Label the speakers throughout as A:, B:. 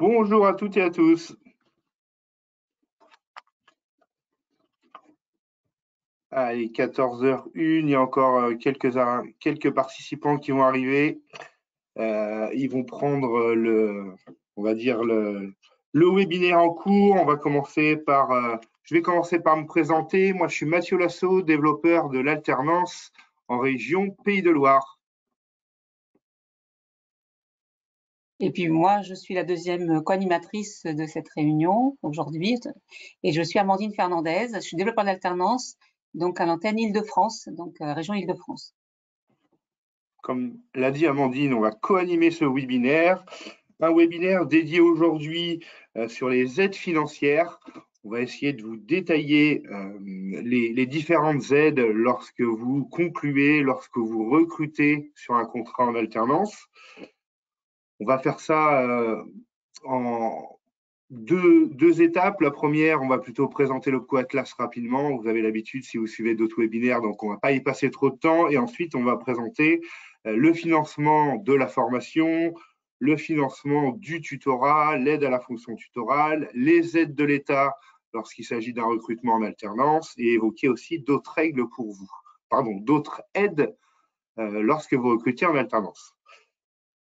A: Bonjour à toutes et à tous. Allez, 14h01, il y a encore quelques participants qui vont arriver. Ils vont prendre on va dire le webinaire en cours. Je vais commencer par me présenter. Moi, je suis Mathieu Lasso, développeur de l'alternance en région Pays de Loire.
B: Et puis moi, je suis la deuxième co-animatrice de cette réunion aujourd'hui et je suis Amandine Fernandez. Je suis développeur d'alternance donc à l'antenne Île-de-France, donc région Île-de-France.
A: Comme l'a dit Amandine, on va co-animer ce webinaire. Un webinaire dédié aujourd'hui sur les aides financières. On va essayer de vous détailler les différentes aides lorsque vous concluez, lorsque vous recrutez sur un contrat en alternance. On va faire ça en deux étapes. La première, on va plutôt présenter l'Opco Atlas rapidement. Vous avez l'habitude si vous suivez d'autres webinaires, donc on ne va pas y passer trop de temps. Et ensuite, on va présenter le financement de la formation, le financement du tutorat, l'aide à la fonction tutorale, les aides de l'État lorsqu'il s'agit d'un recrutement en alternance et évoquer aussi d'autres règles pour vous, d'autres aides lorsque vous recrutez en alternance.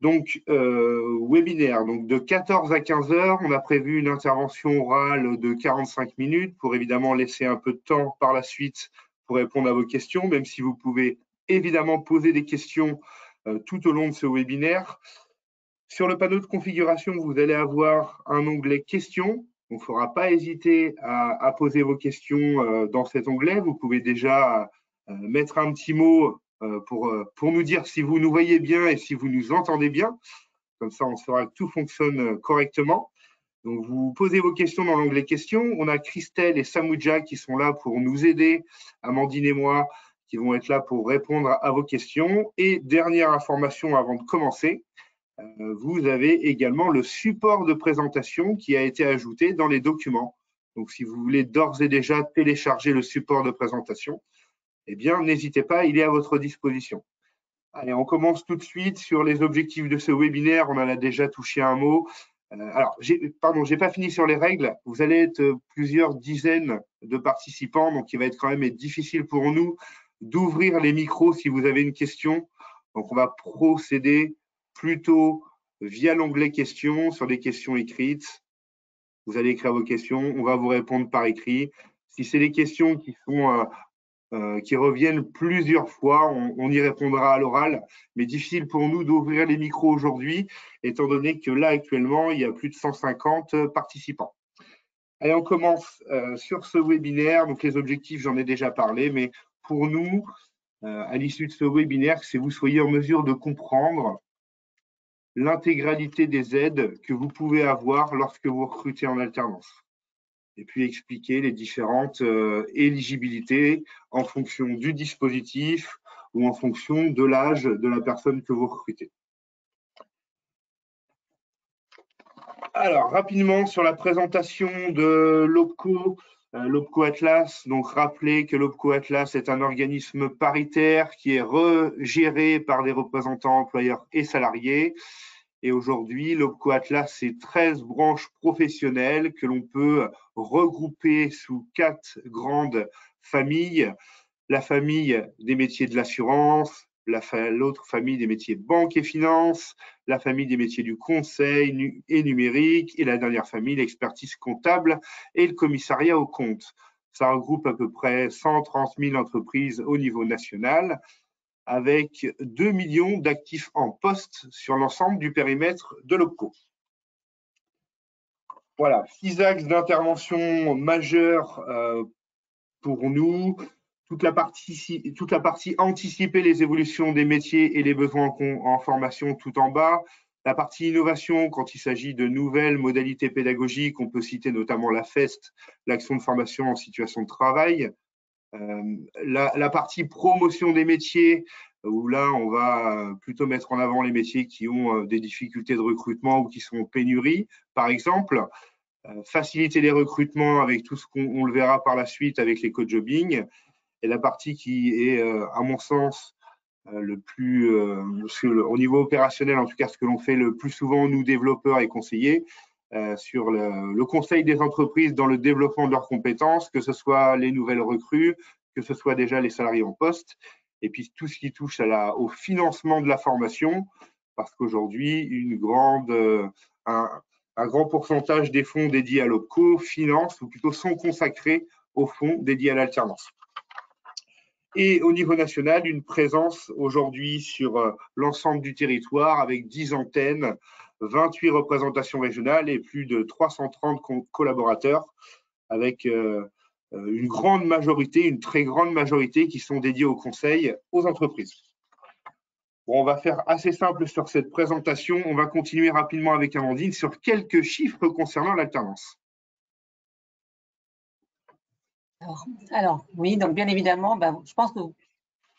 A: Donc, webinaire, donc de 14 à 15 heures, on a prévu une intervention orale de 45 minutes pour évidemment laisser un peu de temps par la suite pour répondre à vos questions, même si vous pouvez évidemment poser des questions tout au long de ce webinaire. Sur le panneau de configuration, vous allez avoir un onglet questions. Il ne faudra pas hésiter à poser vos questions dans cet onglet. Vous pouvez déjà mettre un petit mot pour nous dire si vous nous voyez bien et si vous nous entendez bien. Comme ça, on saura que tout fonctionne correctement. Donc, vous posez vos questions dans l'onglet questions. On a Christelle et Samouja qui sont là pour nous aider, Amandine et moi, qui vont être là pour répondre à vos questions. Et dernière information avant de commencer, vous avez également le support de présentation qui a été ajouté dans les documents. Donc, si vous voulez d'ores et déjà télécharger le support de présentation, eh bien, n'hésitez pas, il est à votre disposition. Allez, on commence tout de suite sur les objectifs de ce webinaire. On en a déjà touché un mot. Alors, j'ai pas fini sur les règles. Vous allez être plusieurs dizaines de participants, donc il va être quand même difficile pour nous d'ouvrir les micros si vous avez une question. Donc, on va procéder plutôt via l'onglet questions sur des questions écrites. Vous allez écrire vos questions, on va vous répondre par écrit. Si c'est des questions qui reviennent plusieurs fois, on y répondra à l'oral, mais difficile pour nous d'ouvrir les micros aujourd'hui, étant donné que là, actuellement, il y a plus de 150 participants. Allez, on commence sur ce webinaire. Donc, les objectifs, j'en ai déjà parlé, mais pour nous, à l'issue de ce webinaire, c'est que vous soyez en mesure de comprendre l'intégralité des aides que vous pouvez avoir lorsque vous recrutez en alternance. Et puis expliquer les différentes éligibilités en fonction du dispositif ou en fonction de l'âge de la personne que vous recrutez. Alors, rapidement sur la présentation de l'OPCO, l'OPCO Atlas. Donc, rappelez que l'OPCO Atlas est un organisme paritaire qui est géré par des représentants employeurs et salariés. Et aujourd'hui, l'OPCO Atlas, c'est 13 branches professionnelles que l'on peut regrouper sous 4 grandes familles. La famille des métiers de l'assurance, l'autre famille des métiers banque et finance, la famille des métiers du conseil et numérique, et la dernière famille, l'expertise comptable et le commissariat aux comptes. Ça regroupe à peu près 130 000 entreprises au niveau national, avec 2 millions d'actifs en poste sur l'ensemble du périmètre de l'OPCO. Voilà, 6 axes d'intervention majeurs pour nous. Toute la partie anticiper les évolutions des métiers et les besoins en formation tout en bas. La partie innovation, quand il s'agit de nouvelles modalités pédagogiques, on peut citer notamment la FEST, l'action de formation en situation de travail. La partie promotion des métiers, où là, on va plutôt mettre en avant les métiers qui ont des difficultés de recrutement ou qui sont en pénurie, par exemple. Faciliter les recrutements avec tout ce qu'on le verra par la suite avec les co-jobbing. Et la partie qui est, à mon sens, au niveau opérationnel, en tout cas, ce que l'on fait le plus souvent, nous, développeurs et conseillers, sur le conseil des entreprises dans le développement de leurs compétences, que ce soit les nouvelles recrues, que ce soit déjà les salariés en poste, et puis tout ce qui touche au financement de la formation, parce qu'aujourd'hui, un grand pourcentage des fonds dédiés à l'OPCO financent, ou plutôt sont consacrés aux fonds dédiés à l'alternance. Et au niveau national, une présence aujourd'hui sur l'ensemble du territoire avec 10 antennes, 28 représentations régionales et plus de 330 collaborateurs avec une grande majorité, une très grande majorité qui sont dédiés au conseil aux entreprises. Bon, on va faire assez simple sur cette présentation. On va continuer rapidement avec Amandine sur quelques chiffres concernant l'alternance.
B: Alors, oui, donc bien évidemment, je pense que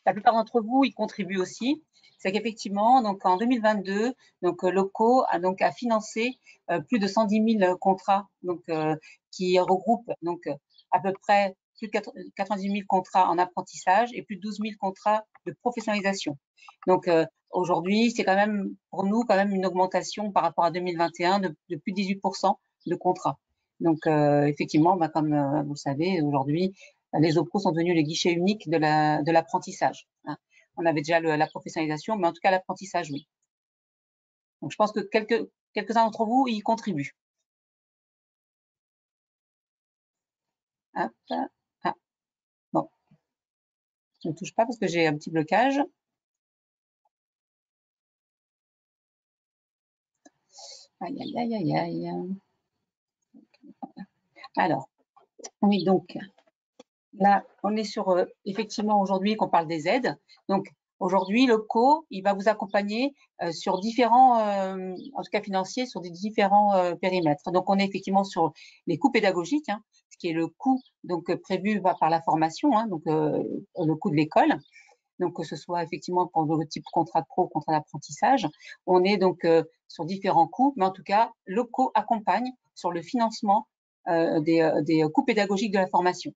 B: la plupart d'entre vous y contribuent aussi. C'est qu'effectivement, donc en 2022, donc l'OPCO a financé plus de 110 000 contrats, donc qui regroupent donc à peu près plus de 90 000 contrats en apprentissage et plus de 12 000 contrats de professionnalisation. Donc aujourd'hui, c'est quand même pour nous quand même une augmentation par rapport à 2021 de plus de 18% de contrats. Donc effectivement, comme vous le savez, aujourd'hui, les OPCO sont devenus les guichets uniques de l'apprentissage. Hein. On avait déjà la professionnalisation, mais en tout cas l'apprentissage, oui. Donc je pense que quelques-uns d'entre vous y contribuent. Hop. Ah. Bon, je ne touche pas parce que j'ai un petit blocage. Aïe, aïe, aïe, aïe, aïe. Alors, oui, donc là, on est sur, effectivement, aujourd'hui qu'on parle des aides. Donc, aujourd'hui, l'OPCO, il va vous accompagner sur différents, en tout cas financiers, sur des différents périmètres. Donc, on est effectivement sur les coûts pédagogiques, hein, ce qui est le coût donc prévu par la formation, hein, donc le coût de l'école. Donc, que ce soit effectivement pour le type contrat de pro, contrat d'apprentissage. On est donc sur différents coûts, mais en tout cas, l'OPCO accompagne sur le financement des coûts pédagogiques de la formation.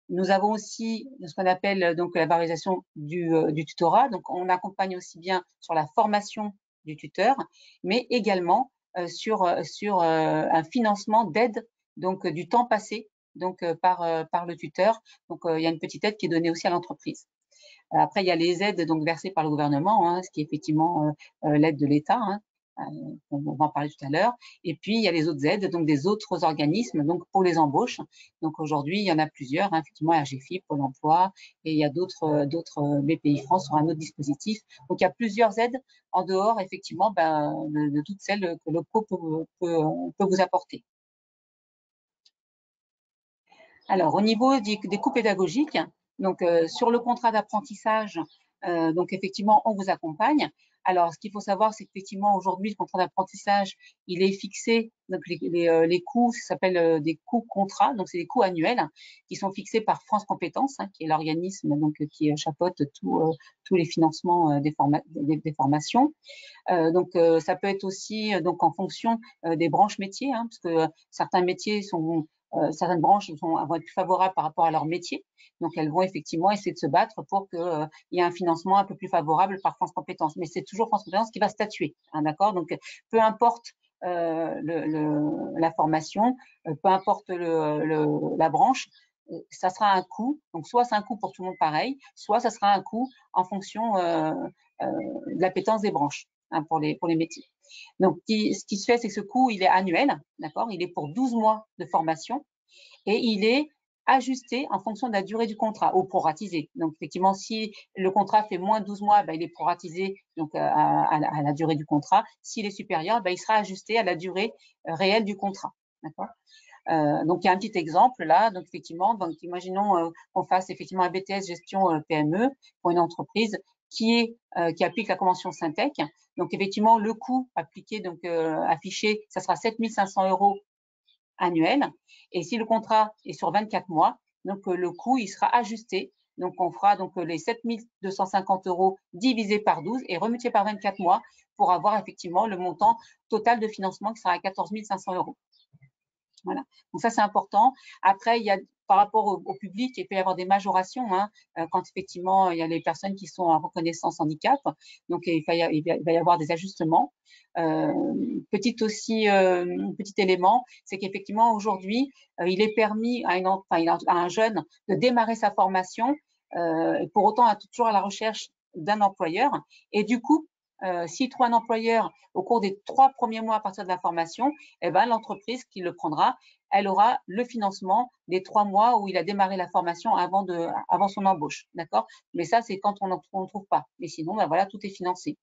B: Nous avons aussi ce qu'on appelle donc la valorisation du tutorat. Donc, on accompagne aussi bien sur la formation du tuteur, mais également sur un financement d'aide donc du temps passé donc par le tuteur. Donc, il y a une petite aide qui est donnée aussi à l'entreprise. Après, il y a les aides donc versées par le gouvernement, hein, ce qui est effectivement l'aide de l'État. Hein, on va en parler tout à l'heure. Et puis, il y a les autres aides, donc des autres organismes, donc pour les embauches. Donc aujourd'hui, il y en a plusieurs, hein, effectivement, AGFIP, Pôle emploi, et il y a d'autres BPI France sur un autre dispositif. Donc il y a plusieurs aides en dehors, effectivement, de toutes celles que l'OPCO peut vous apporter. Alors, au niveau des coûts pédagogiques, donc sur le contrat d'apprentissage, donc effectivement, on vous accompagne. Alors, ce qu'il faut savoir, c'est qu'effectivement, aujourd'hui, le contrat d'apprentissage, il est fixé, donc les coûts, ça s'appelle des coûts contrats, donc c'est des coûts annuels qui sont fixés par France Compétences, hein, qui est l'organisme donc qui chapeaute tous les financements des formations. Donc, ça peut être aussi donc en fonction des branches métiers, hein, parce que certains métiers certaines branches vont être plus favorables par rapport à leur métier. Donc, elles vont effectivement essayer de se battre pour qu'il y ait un financement un peu plus favorable par France Compétences. Mais c'est toujours France Compétences qui va statuer, hein, d'accord? Donc, peu importe la formation, peu importe la branche, ça sera un coût. Donc, soit c'est un coût pour tout le monde pareil, soit ça sera un coût en fonction de l'appétence des branches, hein, pour les métiers. Donc, ce qui se fait, c'est que ce coût, il est annuel, d'accord? Il est pour 12 mois de formation et il est ajusté en fonction de la durée du contrat ou proratisé. Donc, effectivement, si le contrat fait moins de 12 mois, il est proratisé donc, à la durée du contrat. S'il est supérieur, il sera ajusté à la durée réelle du contrat, d'accord? Donc, il y a un petit exemple là. Donc, effectivement, donc, imaginons qu'on fasse effectivement un BTS gestion PME pour une entreprise qui applique la convention Syntec. Donc, effectivement, le coût appliqué, donc affiché, ça sera 7 500 € annuel. Et si le contrat est sur 24 mois, donc le coût, il sera ajusté. Donc, on fera donc les 7 250 € divisé par 12 et remultiplié par 24 mois pour avoir effectivement le montant total de financement qui sera à 14 500 €. Voilà. Donc ça, c'est important. Après, il y a par rapport au public, il peut y avoir des majorations hein, quand effectivement il y a les personnes qui sont en reconnaissance handicap. Donc il va y avoir des ajustements. Petit élément, c'est qu'effectivement aujourd'hui, il est permis à un jeune de démarrer sa formation, pour autant toujours à la recherche d'un employeur. Et du coup, s'il trouve un employeur au cours des 3 premiers mois à partir de la formation, eh ben, l'entreprise qui le prendra, elle aura le financement des 3 mois où il a démarré la formation avant son embauche. D'accord? Mais ça, c'est quand on ne trouve pas. Mais sinon, ben voilà, tout est financé.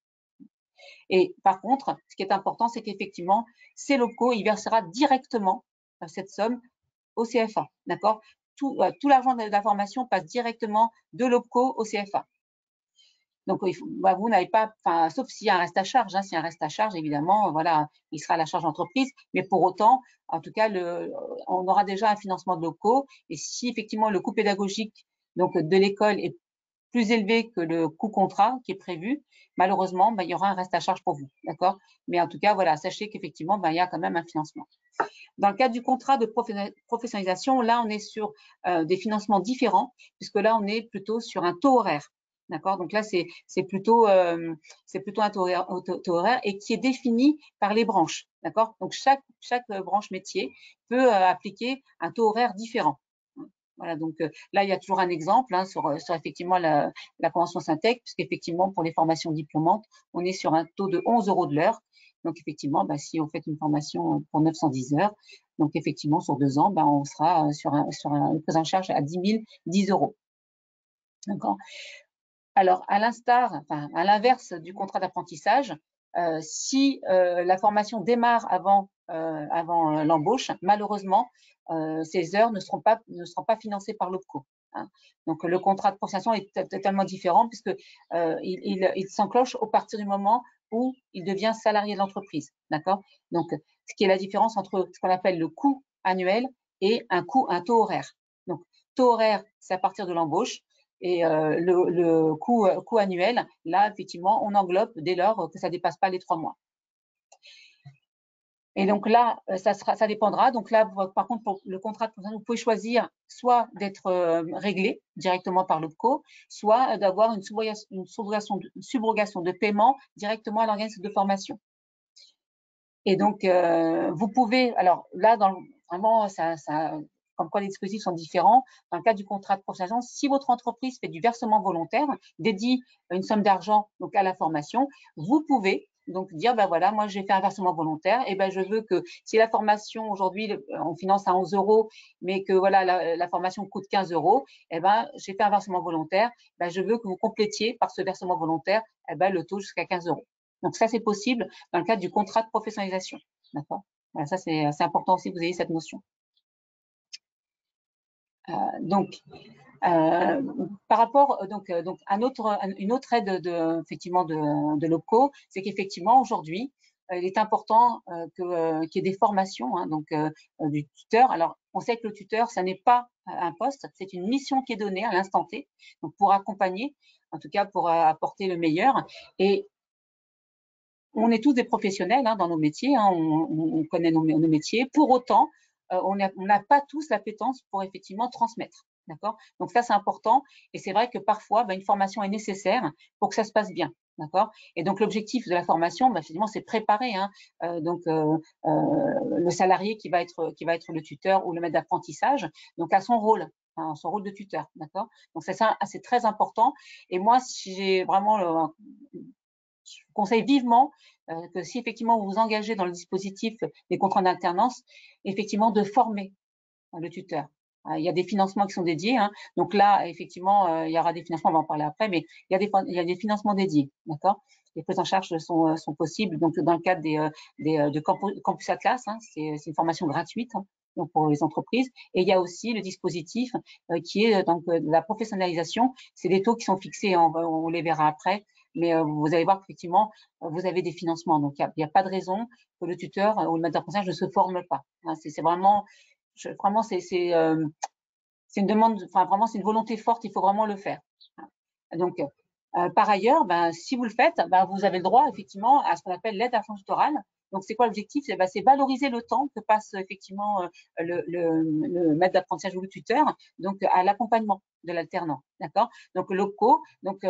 B: Et par contre, ce qui est important, c'est qu'effectivement, ces locaux, il versera directement cette somme au CFA. D'accord? Tout l'argent de la formation passe directement de locaux au CFA. Donc, vous n'avez pas, sauf s'il y a un reste à charge. S'il y a un reste à charge, évidemment, voilà, il sera à la charge d'entreprise. Mais pour autant, en tout cas, on aura déjà un financement de locaux. Et si effectivement le coût pédagogique donc de l'école est plus élevé que le coût contrat qui est prévu, malheureusement, il y aura un reste à charge pour vous, d'accord? Mais en tout cas, voilà, sachez qu'effectivement, il y a quand même un financement. Dans le cadre du contrat de professionnalisation, là, on est sur des financements différents, puisque là, on est plutôt sur un taux horaire. D'accord? Donc là, c'est plutôt un taux horaire et qui est défini par les branches. D'accord? Donc chaque branche métier peut appliquer un taux horaire différent. Voilà, donc là, il y a toujours un exemple sur effectivement la convention Syntec, puisqu'effectivement, pour les formations diplômantes, on est sur un taux de 11 € de l'heure. Donc, effectivement, si on fait une formation pour 910 heures, donc effectivement, sur 2 ans, on sera sur une prise en charge à 10 €. D'accord? Alors, à l'inverse du contrat d'apprentissage, si la formation démarre avant l'embauche, malheureusement, ces heures ne seront pas financées par l'OPCO. Hein. Donc, le contrat de professionnalisation est totalement différent puisque il s'enclenche au partir du moment où il devient salarié de l'entreprise. D'accord? Donc, ce qui est la différence entre ce qu'on appelle le coût annuel et un taux horaire. Donc, taux horaire, c'est à partir de l'embauche. Et le coût annuel, là, effectivement, on englobe dès lors que ça ne dépasse pas les 3 mois. Et donc là, ça dépendra. Donc là, par contre, pour le contrat de professionnalisation, vous pouvez choisir soit d'être réglé directement par l'OPCO, soit d'avoir une subrogation de paiement directement à l'organisme de formation. Et donc, vous pouvez, alors là, vraiment, comme quoi les dispositifs sont différents. Dans le cadre du contrat de professionnalisation, si votre entreprise fait du versement volontaire, dédie une somme d'argent donc à la formation, vous pouvez donc dire, voilà, moi j'ai fait un versement volontaire, et je veux que si la formation aujourd'hui on finance à 11 €, mais que voilà la formation coûte 15 €, j'ai fait un versement volontaire, je veux que vous complétiez par ce versement volontaire le taux jusqu'à 15 €. Donc ça c'est possible dans le cadre du contrat de professionnalisation. D'accord? Voilà, ça c'est important aussi que vous ayez cette notion. Donc, par rapport une autre aide effectivement de l'OPCO, c'est qu'effectivement aujourd'hui, il est important qu'il y ait des formations du tuteur. Alors, on sait que le tuteur, ça n'est pas un poste, c'est une mission qui est donnée à l'instant T, donc pour accompagner, en tout cas pour apporter le meilleur. Et on est tous des professionnels dans nos métiers, on connaît nos métiers. Pour autant, on n'a pas tous l'appétence pour effectivement transmettre. D'accord? Donc ça, c'est important. Et c'est vrai que parfois, une formation est nécessaire pour que ça se passe bien. D'accord? Et donc l'objectif de la formation, finalement, c'est préparer le salarié qui va être le tuteur ou le maître d'apprentissage, donc à son rôle de tuteur. D'accord? Donc c'est très important. Et moi, si j'ai vraiment je vous conseille vivement que si effectivement vous vous engagez dans le dispositif des contrats d'alternance, effectivement de former le tuteur. Il y a des financements qui sont dédiés. Donc là, effectivement, il y aura des financements, on va en parler après, mais il y a des financements dédiés. D'accord? Les prises en charge sont possibles donc dans le cadre de Campus Atlas. C'est une formation gratuite donc pour les entreprises. Et il y a aussi le dispositif qui est donc la professionnalisation. C'est des taux qui sont fixés, on les verra après. Mais vous allez voir qu'effectivement, vous avez des financements. Donc, il n'y a pas de raison que le tuteur ou le maître d'apprentissage ne se forme pas. C'est vraiment, c'est une demande, vraiment, c'est une volonté forte. Il faut vraiment le faire. Donc, par ailleurs, si vous le faites, vous avez le droit effectivement à ce qu'on appelle l'aide à fond tutorale. Donc, c'est quoi l'objectif? C'est valoriser le temps que passe effectivement le maître d'apprentissage ou le tuteur, donc à l'accompagnement de l'alternant, d'accord? Donc, l'OPCO, donc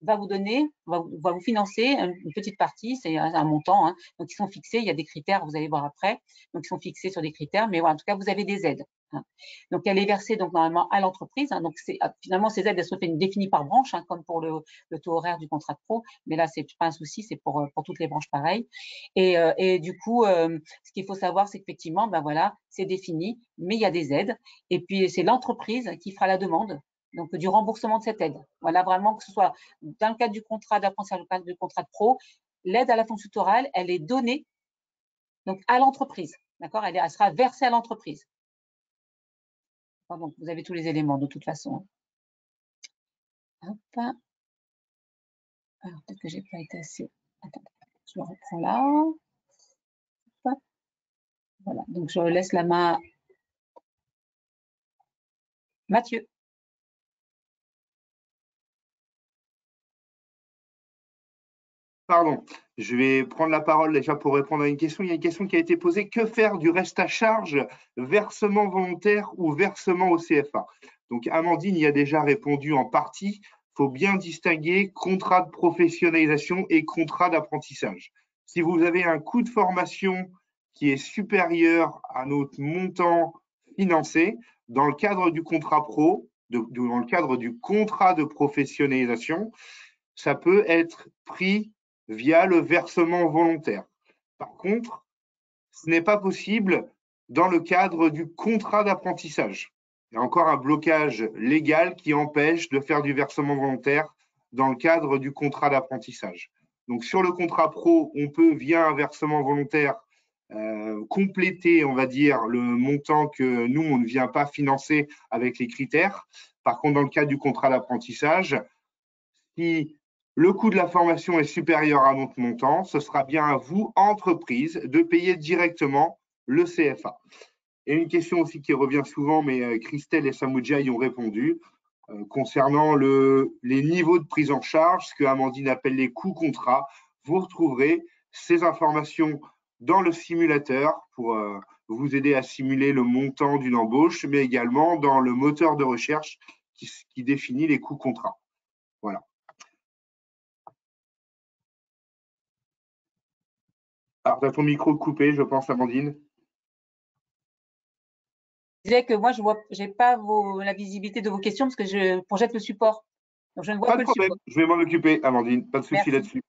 B: va vous financer une petite partie, c'est un montant, hein, donc ils sont fixés, il y a des critères, vous allez voir après, donc ils sont fixés sur des critères, mais voilà, en tout cas, vous avez des aides. Hein. Donc, elle est versée donc normalement à l'entreprise, hein, donc finalement, ces aides, elles sont définies par branche, hein, comme pour le taux horaire du contrat de pro, mais là, c'est pas un souci, c'est pour toutes les branches pareil. Et du coup, ce qu'il faut savoir, c'est qu'effectivement, ben voilà, c'est défini, mais il y a des aides, et puis c'est l'entreprise qui fera la demande donc du remboursement de cette aide. Voilà, vraiment que ce soit dans le cadre du contrat d'apprentissage, dans le cadre du contrat de pro, l'aide à la fonction tutorale, elle est donnée donc à l'entreprise, d'accord? Elle sera versée à l'entreprise. Donc vous avez tous les éléments de toute façon. Hop. Alors peut-être que j'ai pas été assez. Attends, je le reprends là. Hop. Voilà, donc je laisse la main à Mathieu.
A: Pardon, je vais prendre la parole déjà pour répondre à une question. Il y a une question qui a été posée. Que faire du reste à charge, versement volontaire ou versement au CFA? Donc, Amandine y a déjà répondu en partie. Il faut bien distinguer contrat de professionnalisation et contrat d'apprentissage. Si vous avez un coût de formation qui est supérieur à notre montant financé, dans le cadre du contrat pro, dans le cadre du contrat de professionnalisation, ça peut être pris via le versement volontaire. Par contre, ce n'est pas possible dans le cadre du contrat d'apprentissage. Il y a encore un blocage légal qui empêche de faire du versement volontaire dans le cadre du contrat d'apprentissage. Donc sur le contrat pro, on peut via un versement volontaire compléter, on va dire, le montant que nous, on ne vient pas financer avec les critères. Par contre, dans le cadre du contrat d'apprentissage, si le coût de la formation est supérieur à notre montant, ce sera bien à vous, entreprise, de payer directement le CFA. Et une question aussi qui revient souvent, mais Christelle et Samoudja y ont répondu, concernant les niveaux de prise en charge, ce que Amandine appelle les coûts contrats. Vous retrouverez ces informations dans le simulateur pour vous aider à simuler le montant d'une embauche, mais également dans le moteur de recherche qui définit les coûts contrats. Voilà. Alors, tu as ton micro coupé, je pense, Amandine.
B: Je disais que moi, je n'ai pas la visibilité de vos questions parce que je projette le support. Donc, je ne vois
A: Pas
B: que
A: de
B: le
A: problème,
B: support.
A: je vais m'en occuper, Amandine, pas de souci
B: Merci.
A: là-dessus.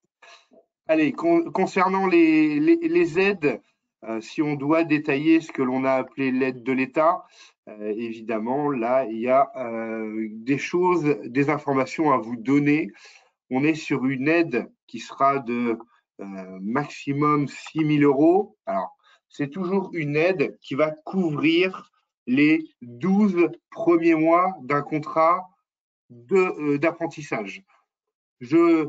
A: Allez, concernant les aides, si on doit détailler ce que l'on a appelé l'aide de l'État, évidemment, là, il y a des informations à vous donner. On est sur une aide qui sera de maximum 6 000 euros. Alors, c'est toujours une aide qui va couvrir les 12 premiers mois d'un contrat d'apprentissage. Je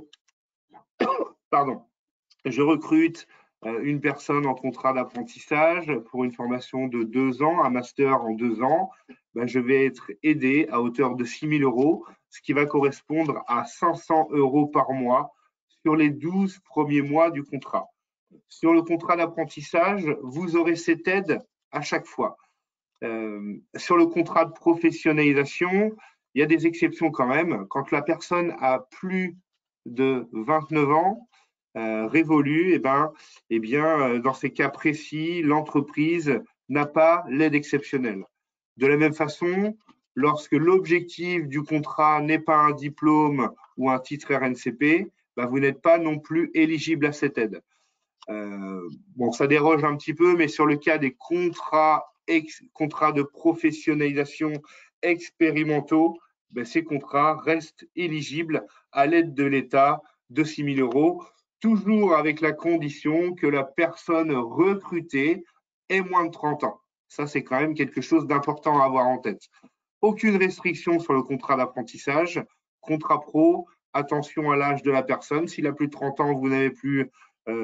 A: recrute une personne en contrat d'apprentissage pour une formation de 2 ans, un master en 2 ans. Ben, je vais être aidé à hauteur de 6 000 euros, ce qui va correspondre à 500 euros par mois sur les 12 premiers mois du contrat. Sur le contrat d'apprentissage, vous aurez cette aide à chaque fois. Sur le contrat de professionnalisation, il y a des exceptions quand même. Quand la personne a plus de 29 ans, révolue, dans ces cas précis, l'entreprise n'a pas l'aide exceptionnelle. De la même façon, lorsque l'objectif du contrat n'est pas un diplôme ou un titre RNCP, vous n'êtes pas non plus éligible à cette aide. Ça déroge un petit peu, mais sur le cas des contrats de professionnalisation expérimentaux, ces contrats restent éligibles à l'aide de l'État de 6 000 euros, toujours avec la condition que la personne recrutée ait moins de 30 ans. Ça, c'est quand même quelque chose d'important à avoir en tête. Aucune restriction sur le contrat d'apprentissage. Contrat pro, attention à l'âge de la personne. S'il a plus de 30 ans, vous n'avez plus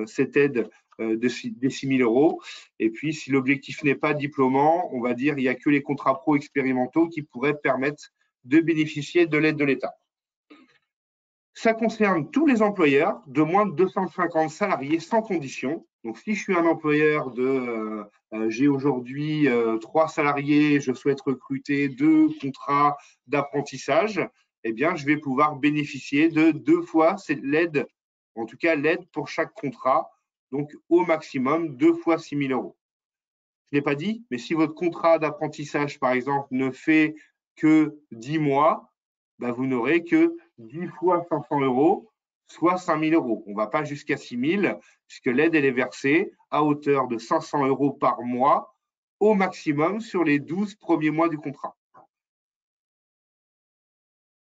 A: cette aide des 6 000 euros. Et puis, si l'objectif n'est pas diplômant, on va dire il n'y a que les contrats pro expérimentaux qui pourraient permettre de bénéficier de l'aide de l'État. Ça concerne tous les employeurs de moins de 250 salariés sans condition. Donc, si je suis un employeur j'ai aujourd'hui 3 salariés, je souhaite recruter 2 contrats d'apprentissage, eh bien, je vais pouvoir bénéficier de 2 fois l'aide, en tout cas l'aide pour chaque contrat, donc au maximum 2 fois 6 000 euros. Je ne l'ai pas dit, mais si votre contrat d'apprentissage, par exemple, ne fait que 10 mois, ben vous n'aurez que 10 fois 500 euros, soit 5 000 euros. On ne va pas jusqu'à 6 000, puisque l'aide, elle est versée à hauteur de 500 euros par mois, au maximum sur les 12 premiers mois du contrat.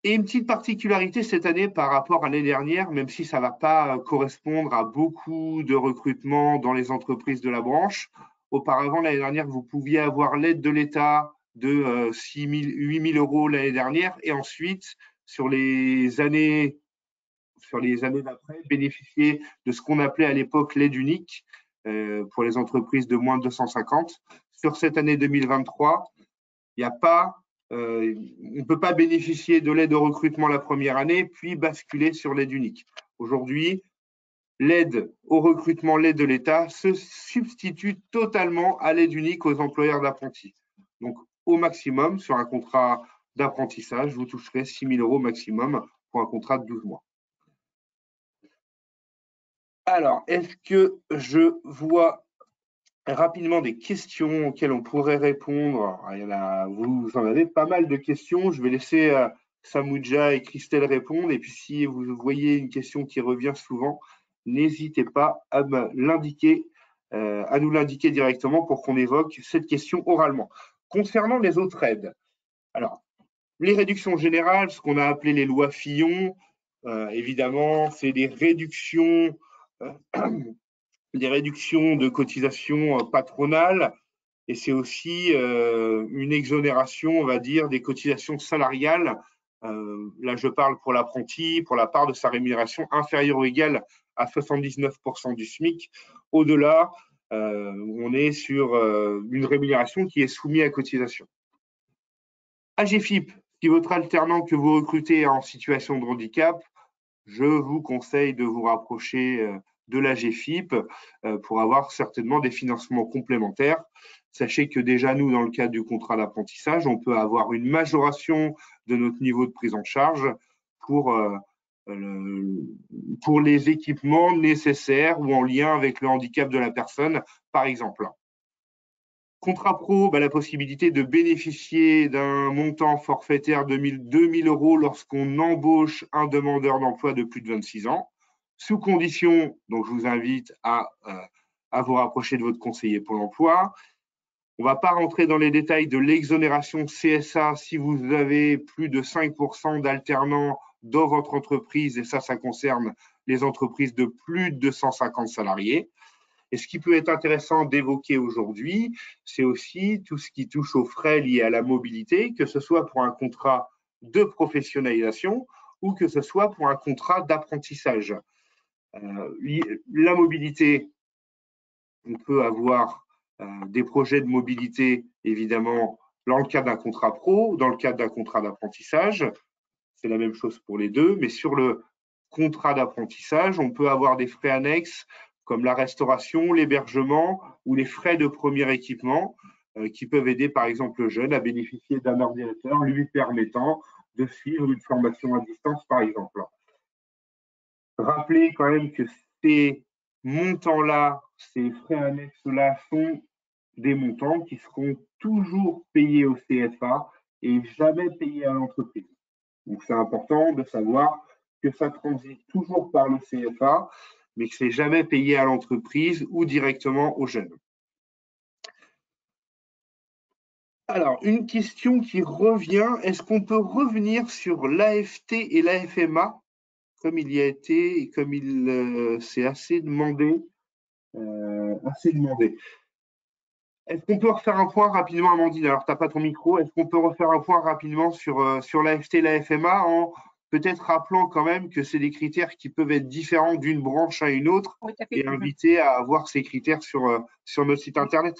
A: Et une petite particularité cette année par rapport à l'année dernière, même si ça ne va pas correspondre à beaucoup de recrutements dans les entreprises de la branche. Auparavant, l'année dernière, vous pouviez avoir l'aide de l'État de 6 000, 8 000 euros l'année dernière, et ensuite, sur les années d'après, bénéficier de ce qu'on appelait à l'époque l'aide unique pour les entreprises de moins de 250. Sur cette année 2023, il n'y a pas on ne peut pas bénéficier de l'aide au recrutement la première année, puis basculer sur l'aide unique. Aujourd'hui, l'aide au recrutement, l'aide de l'État se substitue totalement à l'aide unique aux employeurs d'apprentis. Donc, au maximum, sur un contrat d'apprentissage, vous toucherez 6 000 euros maximum pour un contrat de 12 mois. Alors, est-ce que je vois rapidement des questions auxquelles on pourrait répondre? Vous en avez pas mal de questions. Je vais laisser Samouja et Christelle répondre. Et puis, si vous voyez une question qui revient souvent, n'hésitez pas à me l'indiquer, à nous l'indiquer directement pour qu'on évoque cette question oralement. Concernant les autres aides, alors, les réductions générales, ce qu'on a appelé les lois Fillon, évidemment, c'est des réductions de cotisations patronales, et c'est aussi une exonération, on va dire, des cotisations salariales. Là, je parle pour l'apprenti, pour la part de sa rémunération inférieure ou égale à 79% du SMIC. Au-delà, on est sur une rémunération qui est soumise à cotisation. AGFIP, si votre alternant que vous recrutez est en situation de handicap, je vous conseille de vous rapprocher de l'AGFIP pour avoir certainement des financements complémentaires. Sachez que déjà, nous, dans le cadre du contrat d'apprentissage, on peut avoir une majoration de notre niveau de prise en charge pour les équipements nécessaires ou en lien avec le handicap de la personne, par exemple. Contrat pro, la possibilité de bénéficier d'un montant forfaitaire de 2 000 euros lorsqu'on embauche un demandeur d'emploi de plus de 26 ans, sous condition, donc je vous invite à vous rapprocher de votre conseiller Pôle emploi. On ne va pas rentrer dans les détails de l'exonération CSA si vous avez plus de 5% d'alternants dans votre entreprise, et ça concerne les entreprises de plus de 250 salariés. Et ce qui peut être intéressant d'évoquer aujourd'hui, c'est aussi tout ce qui touche aux frais liés à la mobilité, que ce soit pour un contrat de professionnalisation ou que ce soit pour un contrat d'apprentissage. La mobilité, on peut avoir des projets de mobilité, évidemment, dans le cadre d'un contrat pro, dans le cadre d'un contrat d'apprentissage. C'est la même chose pour les deux, mais sur le contrat d'apprentissage, on peut avoir des frais annexes comme la restauration, l'hébergement ou les frais de premier équipement qui peuvent aider par exemple le jeune à bénéficier d'un ordinateur lui permettant de suivre une formation à distance par exemple. Rappelez quand même que ces montants-là, ces frais annexes-là sont des montants qui seront toujours payés au CFA et jamais payés à l'entreprise. Donc c'est important de savoir que ça transite toujours par le CFA, mais que ce n'est jamais payé à l'entreprise ou directement aux jeunes. Alors, une question qui revient, est-ce qu'on peut revenir sur l'AFT et l'AFMA, comme il y a été et comme il s'est assez demandé Est-ce qu'on peut refaire un point rapidement, Amandine? Alors, tu n'as pas ton micro. Est-ce qu'on peut refaire un point rapidement sur l'AFT et l'AFMA en peut-être rappelant quand même que c'est des critères qui peuvent être différents d'une branche à une autre et inviter à avoir ces critères sur notre site internet?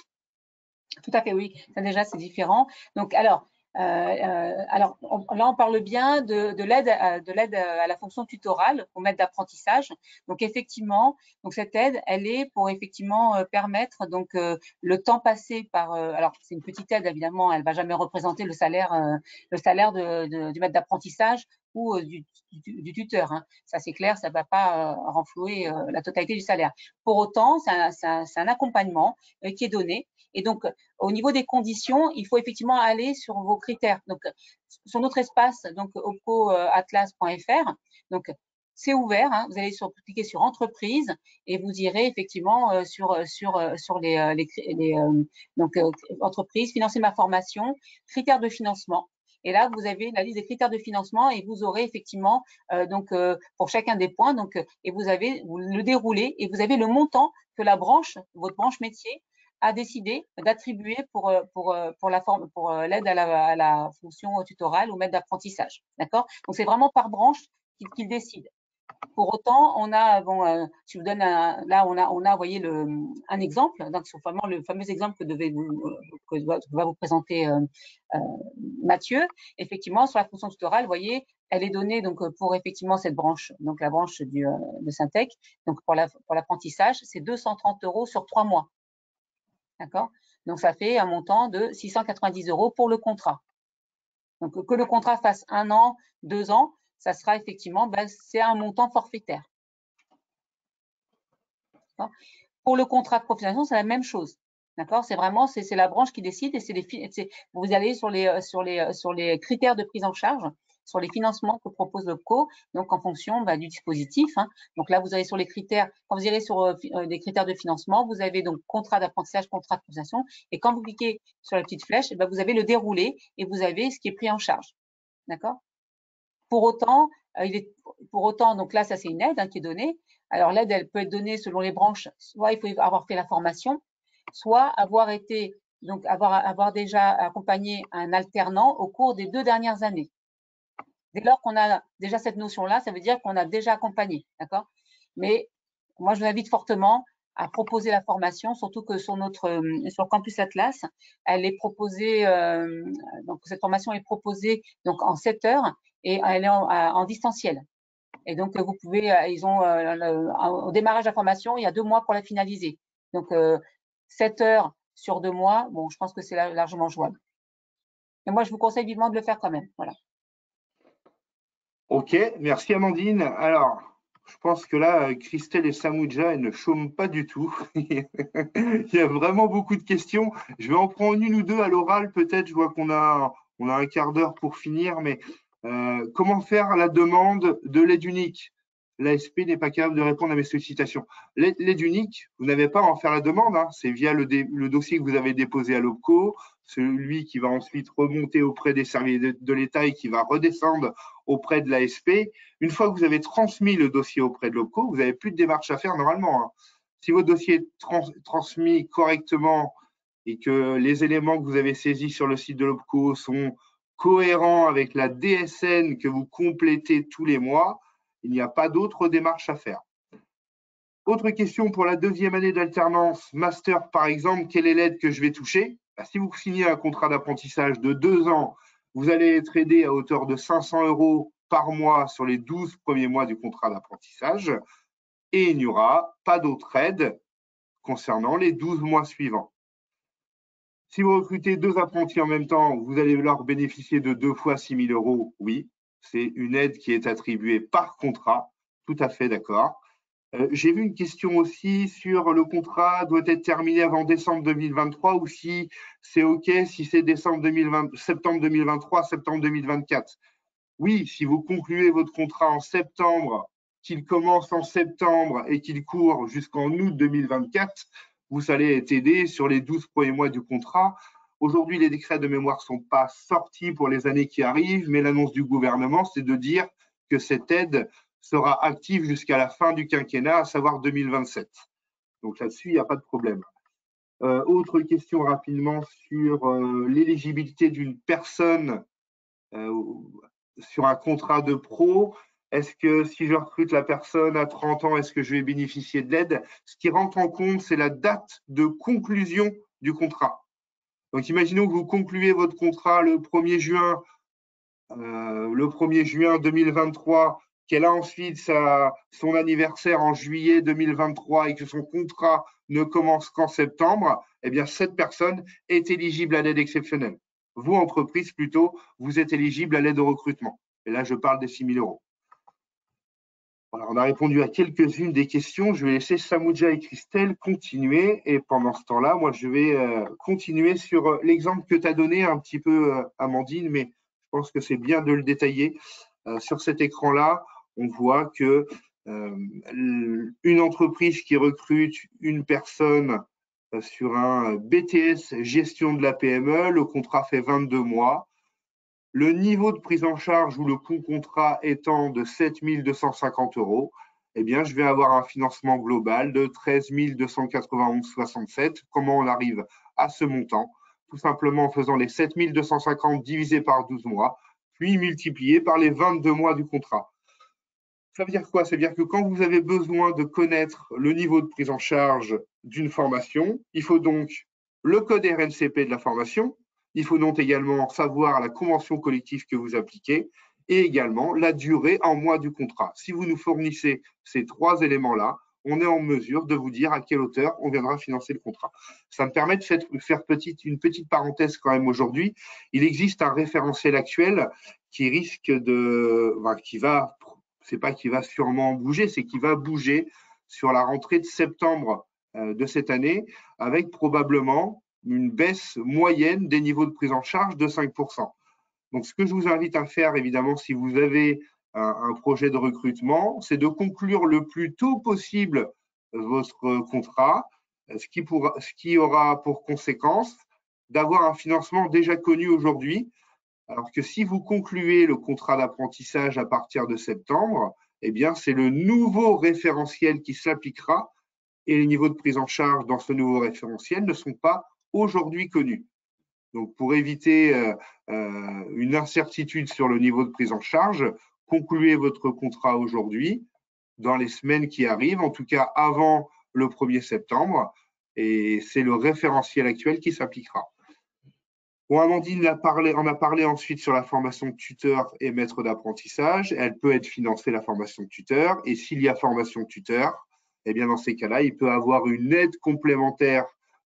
B: Tout à fait, oui. Ça, déjà, c'est différent. Donc, alors, Alors, là, on parle bien de l'aide à la fonction tutorale au maître d'apprentissage. Donc, effectivement, donc cette aide, elle est pour effectivement permettre donc le temps passé par. Alors, c'est une petite aide évidemment, elle va jamais représenter le salaire du maître d'apprentissage ou du tuteur. Hein. Ça, c'est clair, ça ne va pas renflouer la totalité du salaire. Pour autant, c'est un accompagnement qui est donné. Et donc, au niveau des conditions, il faut effectivement aller sur vos critères. Donc, sur notre espace, donc opcoatlas.fr, donc c'est ouvert. Hein, vous allez cliquer sur entreprise et vous irez effectivement sur les donc entreprise, financer ma formation, critères de financement. Et là, vous avez la liste des critères de financement et vous aurez effectivement pour chacun des points et vous le déroulez et vous avez le montant que votre branche métier a décidé d'attribuer pour l'aide à la fonction tutorale ou maître d'apprentissage. D'accord? Donc c'est vraiment par branche qu'il décide. Pour autant, on a, je vous donne là, on a, vous voyez un exemple, donc vraiment le fameux exemple que va vous présenter Mathieu. Effectivement, sur la fonction tutorale, vous voyez, elle est donnée donc pour effectivement cette branche, donc la branche de Syntec, donc pour l'apprentissage, c'est 230 € sur 3 mois. D'accord? Donc, ça fait un montant de 690 € pour le contrat. Donc, que le contrat fasse 1 an, 2 ans, ça sera effectivement, c'est un montant forfaitaire. Pour le contrat de professionnalisation, c'est la même chose. D'accord? C'est vraiment, c'est la branche qui décide et vous allez sur les critères de prise en charge, sur les financements que propose l'OPCO, donc en fonction du dispositif. Hein. Donc là, vous allez sur les critères, quand vous irez sur des critères de financement, vous avez donc contrat d'apprentissage, contrat de professionnalisation, et quand vous cliquez sur la petite flèche, vous avez le déroulé et vous avez ce qui est pris en charge. D'accord? Pour autant, donc là, ça c'est une aide qui est donnée. Alors l'aide, elle peut être donnée selon les branches. Soit il faut avoir fait la formation, soit avoir déjà accompagné un alternant au cours des 2 dernières années. Dès lors qu'on a déjà cette notion-là, ça veut dire qu'on a déjà accompagné, d'accord? Mais moi, je vous invite fortement à proposer la formation, surtout que sur Campus Atlas, elle est proposée, donc cette formation est proposée donc en 7 heures et elle est en distanciel. Et donc, vous pouvez, au démarrage de la formation, il y a 2 mois pour la finaliser. Donc, 7 heures sur 2 mois, bon, je pense que c'est largement jouable. Mais moi, je vous conseille vivement de le faire quand même. Voilà.
A: Ok, merci Amandine. Alors, je pense que là, Christelle et Samouja, elles ne chôment pas du tout. Il y a vraiment beaucoup de questions. Je vais en prendre une ou deux à l'oral, peut-être. Je vois qu'on a un quart d'heure pour finir, mais comment faire la demande de l'aide unique? L'ASP n'est pas capable de répondre à mes sollicitations. L'aide unique, vous n'avez pas à en faire la demande. Hein. C'est via le dossier que vous avez déposé à l'OPCO, celui qui va ensuite remonter auprès des services de l'État et qui va redescendre auprès de l'ASP. Une fois que vous avez transmis le dossier auprès de l'OPCO, vous n'avez plus de démarche à faire normalement. Hein. Si votre dossier est transmis correctement et que les éléments que vous avez saisis sur le site de l'OPCO sont cohérents avec la DSN que vous complétez tous les mois, il n'y a pas d'autre démarche à faire. Autre question pour la 2e année d'alternance, master par exemple, quelle est l'aide que je vais toucher? Si vous signez un contrat d'apprentissage de 2 ans, vous allez être aidé à hauteur de 500 € par mois sur les 12 premiers mois du contrat d'apprentissage et il n'y aura pas d'autre aide concernant les 12 mois suivants. Si vous recrutez 2 apprentis en même temps, vous allez leur bénéficier de 2 fois 6 000 €. Oui, c'est une aide qui est attribuée par contrat, tout à fait d'accord. J'ai vu une question aussi sur le contrat doit être terminé avant décembre 2023 ou si c'est OK si c'est septembre 2023, septembre 2024. Oui, si vous concluez votre contrat en septembre, qu'il commence en septembre et qu'il court jusqu'en août 2024, vous allez être aidé sur les 12 premiers mois du contrat. Aujourd'hui, les décrets de mémoire ne sont pas sortis pour les années qui arrivent, mais l'annonce du gouvernement, c'est de dire que cette aide sera active jusqu'à la fin du quinquennat, à savoir 2027. Donc là-dessus, il n'y a pas de problème. Autre question rapidement sur l'éligibilité d'une personne sur un contrat de pro. Est-ce que si je recrute la personne à 30 ans, est-ce que je vais bénéficier de l'aide? Ce qui rentre en compte, c'est la date de conclusion du contrat. Donc, imaginons que vous concluez votre contrat le 1er juin, 2023, qu'elle a ensuite son anniversaire en juillet 2023 et que son contrat ne commence qu'en septembre, eh bien, cette personne est éligible à l'aide exceptionnelle. Vous, entreprise, plutôt, vous êtes éligible à l'aide au recrutement. Et là, je parle des 6 000 euros. Voilà, on a répondu à quelques-unes des questions. Je vais laisser Samouja et Christelle continuer. Et pendant ce temps-là, moi, je vais continuer sur l'exemple que tu as donné un petit peu, Amandine, mais je pense que c'est bien de le détailler. Sur cet écran-là, on voit que une entreprise qui recrute une personne sur un BTS gestion de la PME, le contrat fait 22 mois. Le niveau de prise en charge ou le coût contrat étant de 7 250 euros, eh bien, je vais avoir un financement global de 13 291,67. Comment on arrive à ce montant? Tout simplement en faisant les 7 250 divisé par 12 mois, puis multiplié par les 22 mois du contrat. Ça veut dire quoi? Ça veut dire que quand vous avez besoin de connaître le niveau de prise en charge d'une formation, il faut donc le code RNCP de la formation, il faut donc également savoir la convention collective que vous appliquez et également la durée en mois du contrat. Si vous nous fournissez ces 3 éléments-là, on est en mesure de vous dire à quelle hauteur on viendra financer le contrat. Ça me permet de faire une petite parenthèse quand même aujourd'hui. Il existe un référentiel actuel qui risque c'est pas qui va sûrement bouger, c'est qui va bouger sur la rentrée de septembre de cette année, avec probablement une baisse moyenne des niveaux de prise en charge de 5%. Donc, ce que je vous invite à faire, évidemment, si vous avez un projet de recrutement, c'est de conclure le plus tôt possible votre contrat, ce qui aura pour conséquence d'avoir un financement déjà connu aujourd'hui, alors que si vous concluez le contrat d'apprentissage à partir de septembre, eh bien, c'est le nouveau référentiel qui s'appliquera et les niveaux de prise en charge dans ce nouveau référentiel ne sont pas aujourd'hui connus. Donc, pour éviter une incertitude sur le niveau de prise en charge, concluez votre contrat aujourd'hui, dans les semaines qui arrivent, en tout cas avant le 1er septembre, et c'est le référentiel actuel qui s'appliquera. Bon, Amandine en a parlé ensuite sur la formation de tuteur et maître d'apprentissage. Elle peut être financée, la formation de tuteur. Et s'il y a formation de tuteur, eh bien, dans ces cas-là, il peut avoir une aide complémentaire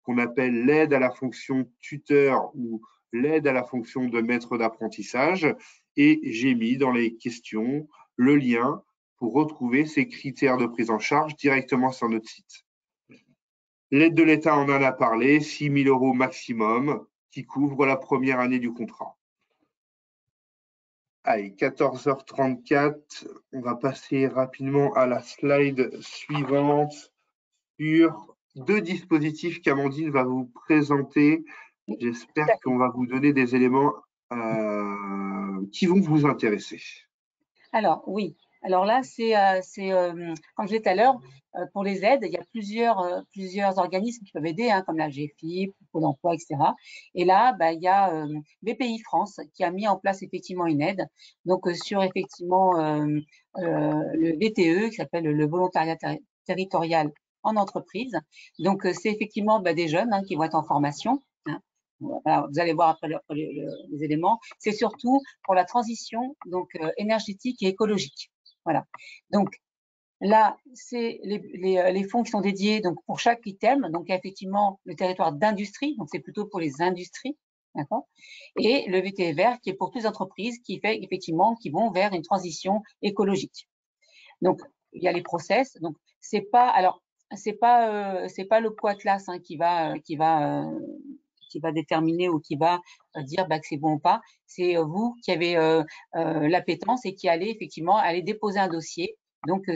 A: qu'on appelle l'aide à la fonction tuteur ou l'aide à la fonction de maître d'apprentissage. Et j'ai mis dans les questions le lien pour retrouver ces critères de prise en charge directement sur notre site. L'aide de l'État, on en a parlé, 6 000 euros maximum, qui couvre la première année du contrat. Allez, 14h34, on va passer rapidement à la slide suivante sur 2 dispositifs qu'Amandine va vous présenter. J'espère qu'on va vous donner des éléments qui vont vous intéresser.
B: Alors, oui. Alors là, comme je disais tout à l'heure, pour les aides, il y a plusieurs organismes qui peuvent aider, hein, comme la GFIP, Pôle emploi, etc. Et là, il y a BPI France qui a mis en place effectivement une aide. Donc, sur effectivement le VTE, qui s'appelle le volontariat territorial en entreprise. Donc, c'est effectivement des jeunes qui vont être en formation. Hein. Voilà, vous allez voir après les éléments. C'est surtout pour la transition donc énergétique et écologique. Voilà. Donc là, c'est les fonds qui sont dédiés donc pour chaque item. Donc il y a effectivement le territoire d'industrie, donc c'est plutôt pour les industries, d'accord. Et le VTE vert qui est pour toutes les entreprises qui fait effectivement qui vont vers une transition écologique. Donc il y a les process. Donc c'est pas le Coatlas qui va déterminer ou qui va dire que c'est bon ou pas. C'est vous qui avez l'appétence et qui allez effectivement aller déposer un dossier donc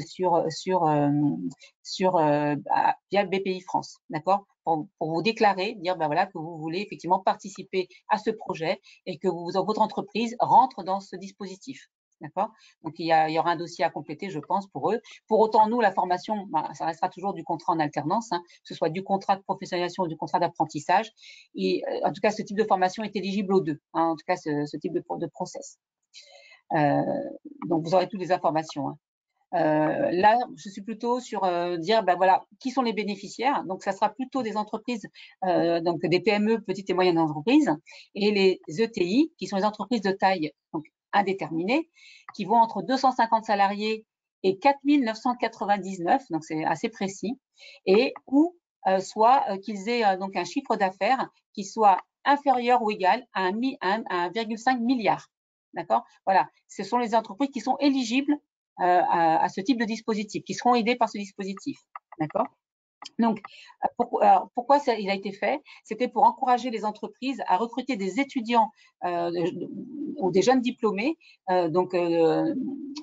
B: via BPI France, d'accord, pour vous déclarer, dire voilà que vous voulez effectivement participer à ce projet et que votre entreprise rentre dans ce dispositif. D'accord. Donc il y aura un dossier à compléter, je pense, pour eux. Pour autant, nous, la formation, ça restera toujours du contrat en alternance, que ce soit du contrat de professionnalisation ou du contrat d'apprentissage. Et en tout cas, ce type de formation est éligible aux deux. En tout cas, ce type de process. Donc vous aurez toutes les informations. Là, je suis plutôt sur dire, ben voilà, qui sont les bénéficiaires. Donc, ça sera plutôt des entreprises, donc des PME, petites et moyennes entreprises, et les ETI, qui sont les entreprises de taille donc, indéterminée, qui vont entre 250 salariés et 4 999, donc c'est assez précis, et ou soit qu'ils aient donc un chiffre d'affaires qui soit inférieur ou égal à 1,5 milliard. D'accord? Voilà, ce sont les entreprises qui sont éligibles à ce type de dispositif, qui seront aidés par ce dispositif. D'accord? Donc, pourquoi ça, il a été fait? C'était pour encourager les entreprises à recruter des étudiants ou des jeunes diplômés,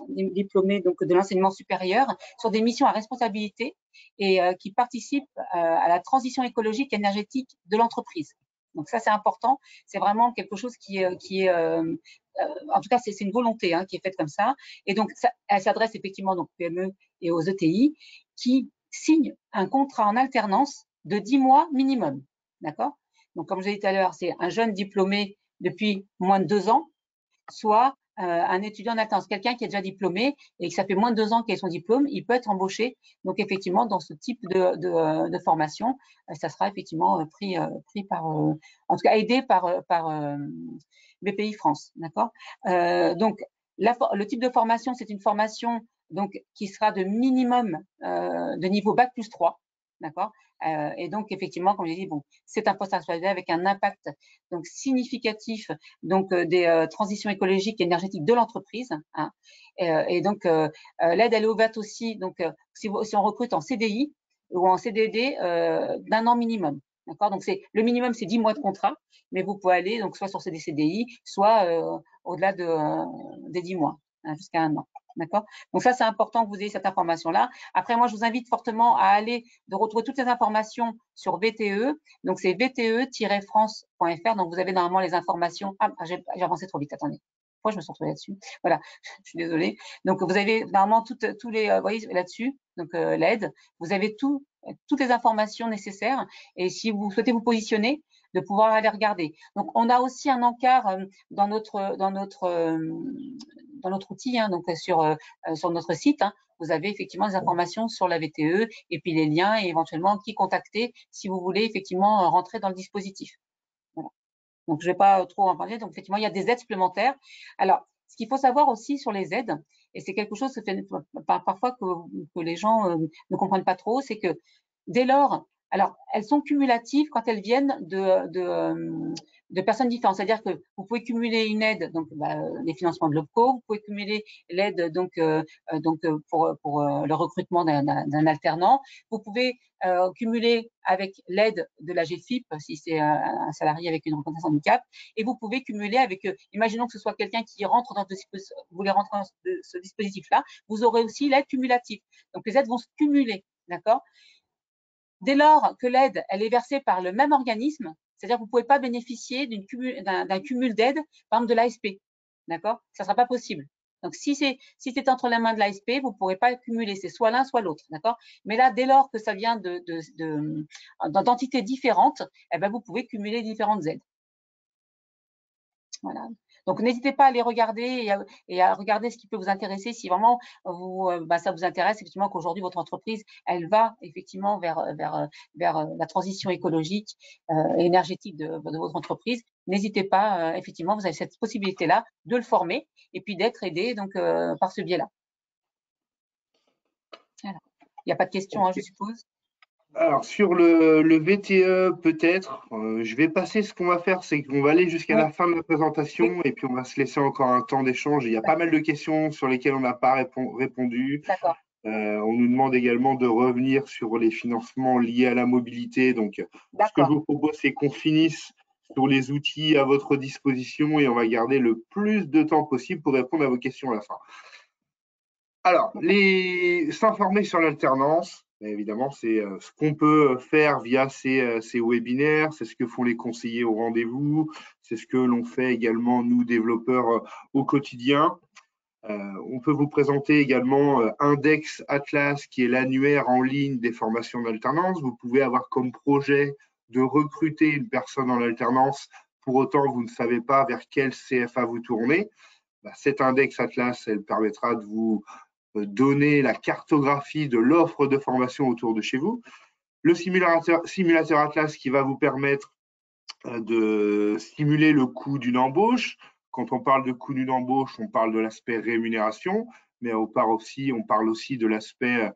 B: diplômés donc de l'enseignement supérieur, sur des missions à responsabilité et qui participent à la transition écologique et énergétique de l'entreprise. Donc ça, c'est important. C'est vraiment quelque chose qui est en tout cas, c'est une volonté hein, qui est faite comme ça. Et donc, ça, elle s'adresse effectivement donc, aux PME et aux ETI qui signent un contrat en alternance de 10 mois minimum. D'accord? Donc, comme je l'ai dit tout à l'heure, c'est un jeune diplômé depuis moins de 2 ans, soit un étudiant en alternance, quelqu'un qui est déjà diplômé et que ça fait moins de 2 ans qu'il a son diplôme, il peut être embauché. Donc, effectivement, dans ce type de formation, ça sera effectivement pris par, en tout cas, aidé par BPI France. D'accord? Donc, le type de formation, c'est une formation donc, qui sera de minimum de niveau Bac plus 3. D'accord? Et donc, effectivement, comme j'ai dit, bon, c'est un poste à responsabilité avec un impact donc significatif donc des transitions écologiques et énergétiques de l'entreprise. Hein. Et donc, l'aide, elle est ouverte aussi donc si on recrute en CDI ou en CDD d'1 an minimum. D'accord? Donc, le minimum, c'est 10 mois de contrat, mais vous pouvez aller donc soit sur des CDI, soit au-delà des 10 mois, hein, jusqu'à 1 an. D'accord? Donc ça, c'est important que vous ayez cette information-là. Après, moi, je vous invite fortement à de retrouver toutes les informations sur VTE. Donc, c'est vte-france.fr. Donc, vous avez normalement les informations. Ah, j'ai avancé trop vite, attendez. Pourquoi je me suis retrouvée là-dessus? Voilà, je suis désolée. Donc, vous avez normalement tous les, vous voyez, là-dessus, donc l'aide. Vous avez toutes les informations nécessaires. Et si vous souhaitez vous positionner, de pouvoir aller regarder. Donc, on a aussi un encart dans notre outil, hein, donc sur notre site. Hein, vous avez effectivement des informations sur la VTE et puis les liens et éventuellement qui contacter si vous voulez effectivement rentrer dans le dispositif. Voilà. Donc, je ne vais pas trop en parler. Donc, effectivement, il y a des aides supplémentaires. Alors, ce qu'il faut savoir aussi sur les aides, et c'est quelque chose parfois que les gens ne comprennent pas trop, c'est que dès lors, alors, elles sont cumulatives quand elles viennent de personnes différentes. C'est-à-dire que vous pouvez cumuler une aide, donc les financements de l'OPCO, vous pouvez cumuler l'aide donc pour le recrutement d'un alternant. Vous pouvez cumuler avec l'aide de la GFIP si c'est un salarié avec une reconnaissance handicap, et vous pouvez cumuler avec, imaginons que ce soit quelqu'un qui rentre dans vous voulez rentrer dans ce dispositif-là, vous aurez aussi l'aide cumulative. Donc les aides vont se cumuler, d'accord? Dès lors que l'aide elle est versée par le même organisme, c'est-à-dire que vous ne pouvez pas bénéficier d'un cumul d'aide, par exemple de l'ASP, d'accord? Ça ne sera pas possible. Donc, si c'est entre les mains de l'ASP, vous ne pourrez pas cumuler, c'est soit l'un, soit l'autre, d'accord? Mais là, dès lors que ça vient d'entités différentes, eh ben, vous pouvez cumuler différentes aides. Voilà. Donc, n'hésitez pas à les regarder et à regarder ce qui peut vous intéresser si vraiment ça vous intéresse, effectivement, qu'aujourd'hui, votre entreprise, elle va effectivement vers la transition écologique et énergétique de votre entreprise. N'hésitez pas, effectivement, vous avez cette possibilité-là de le former et puis d'être aidé donc, par ce biais-là. Voilà. Il n'y a pas de questions, hein, je suppose.
A: Alors, sur le VTE, peut-être, je vais passer, ce qu'on va faire, c'est qu'on va aller jusqu'à la fin de la présentation et puis on va se laisser encore un temps d'échange. Il y a pas mal de questions sur lesquelles on n'a pas répondu.
B: D'accord.
A: On nous demande également de revenir sur les financements liés à la mobilité. Donc, ce que je vous propose, c'est qu'on finisse sur les outils à votre disposition et on va garder le plus de temps possible pour répondre à vos questions à la fin. Alors, s'informer sur l'alternance, évidemment, c'est ce qu'on peut faire via ces webinaires, c'est ce que font les conseillers au rendez-vous, c'est ce que l'on fait également, nous, développeurs, au quotidien. On peut vous présenter également Index Atlas, qui est l'annuaire en ligne des formations d'alternance. Vous pouvez avoir comme projet de recruter une personne en alternance, pour autant vous ne savez pas vers quel CFA vous tournez. Cet Index Atlas, elle permettra de vous donner la cartographie de l'offre de formation autour de chez vous. Le simulateur Atlas qui va vous permettre de simuler le coût d'une embauche. Quand on parle de coût d'une embauche, on parle de l'aspect rémunération, mais on parle aussi de l'aspect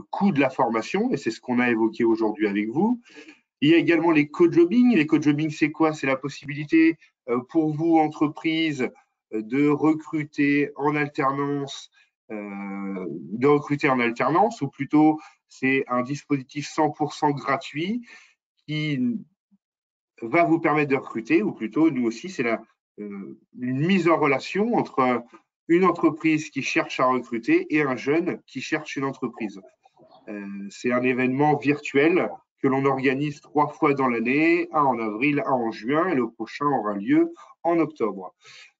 A: coût de la formation, et c'est ce qu'on a évoqué aujourd'hui avec vous. Il y a également les co-jobbing. Les co-jobbing, c'est quoi? C'est la possibilité pour vous, entreprise, de recruter en alternance, ou plutôt c'est un dispositif 100% gratuit qui va vous permettre de recruter, ou plutôt, nous aussi, c'est une mise en relation entre une entreprise qui cherche à recruter et un jeune qui cherche une entreprise. C'est un événement virtuel que l'on organise 3 fois dans l'année, un en avril, un en juin, et le prochain aura lieu en octobre.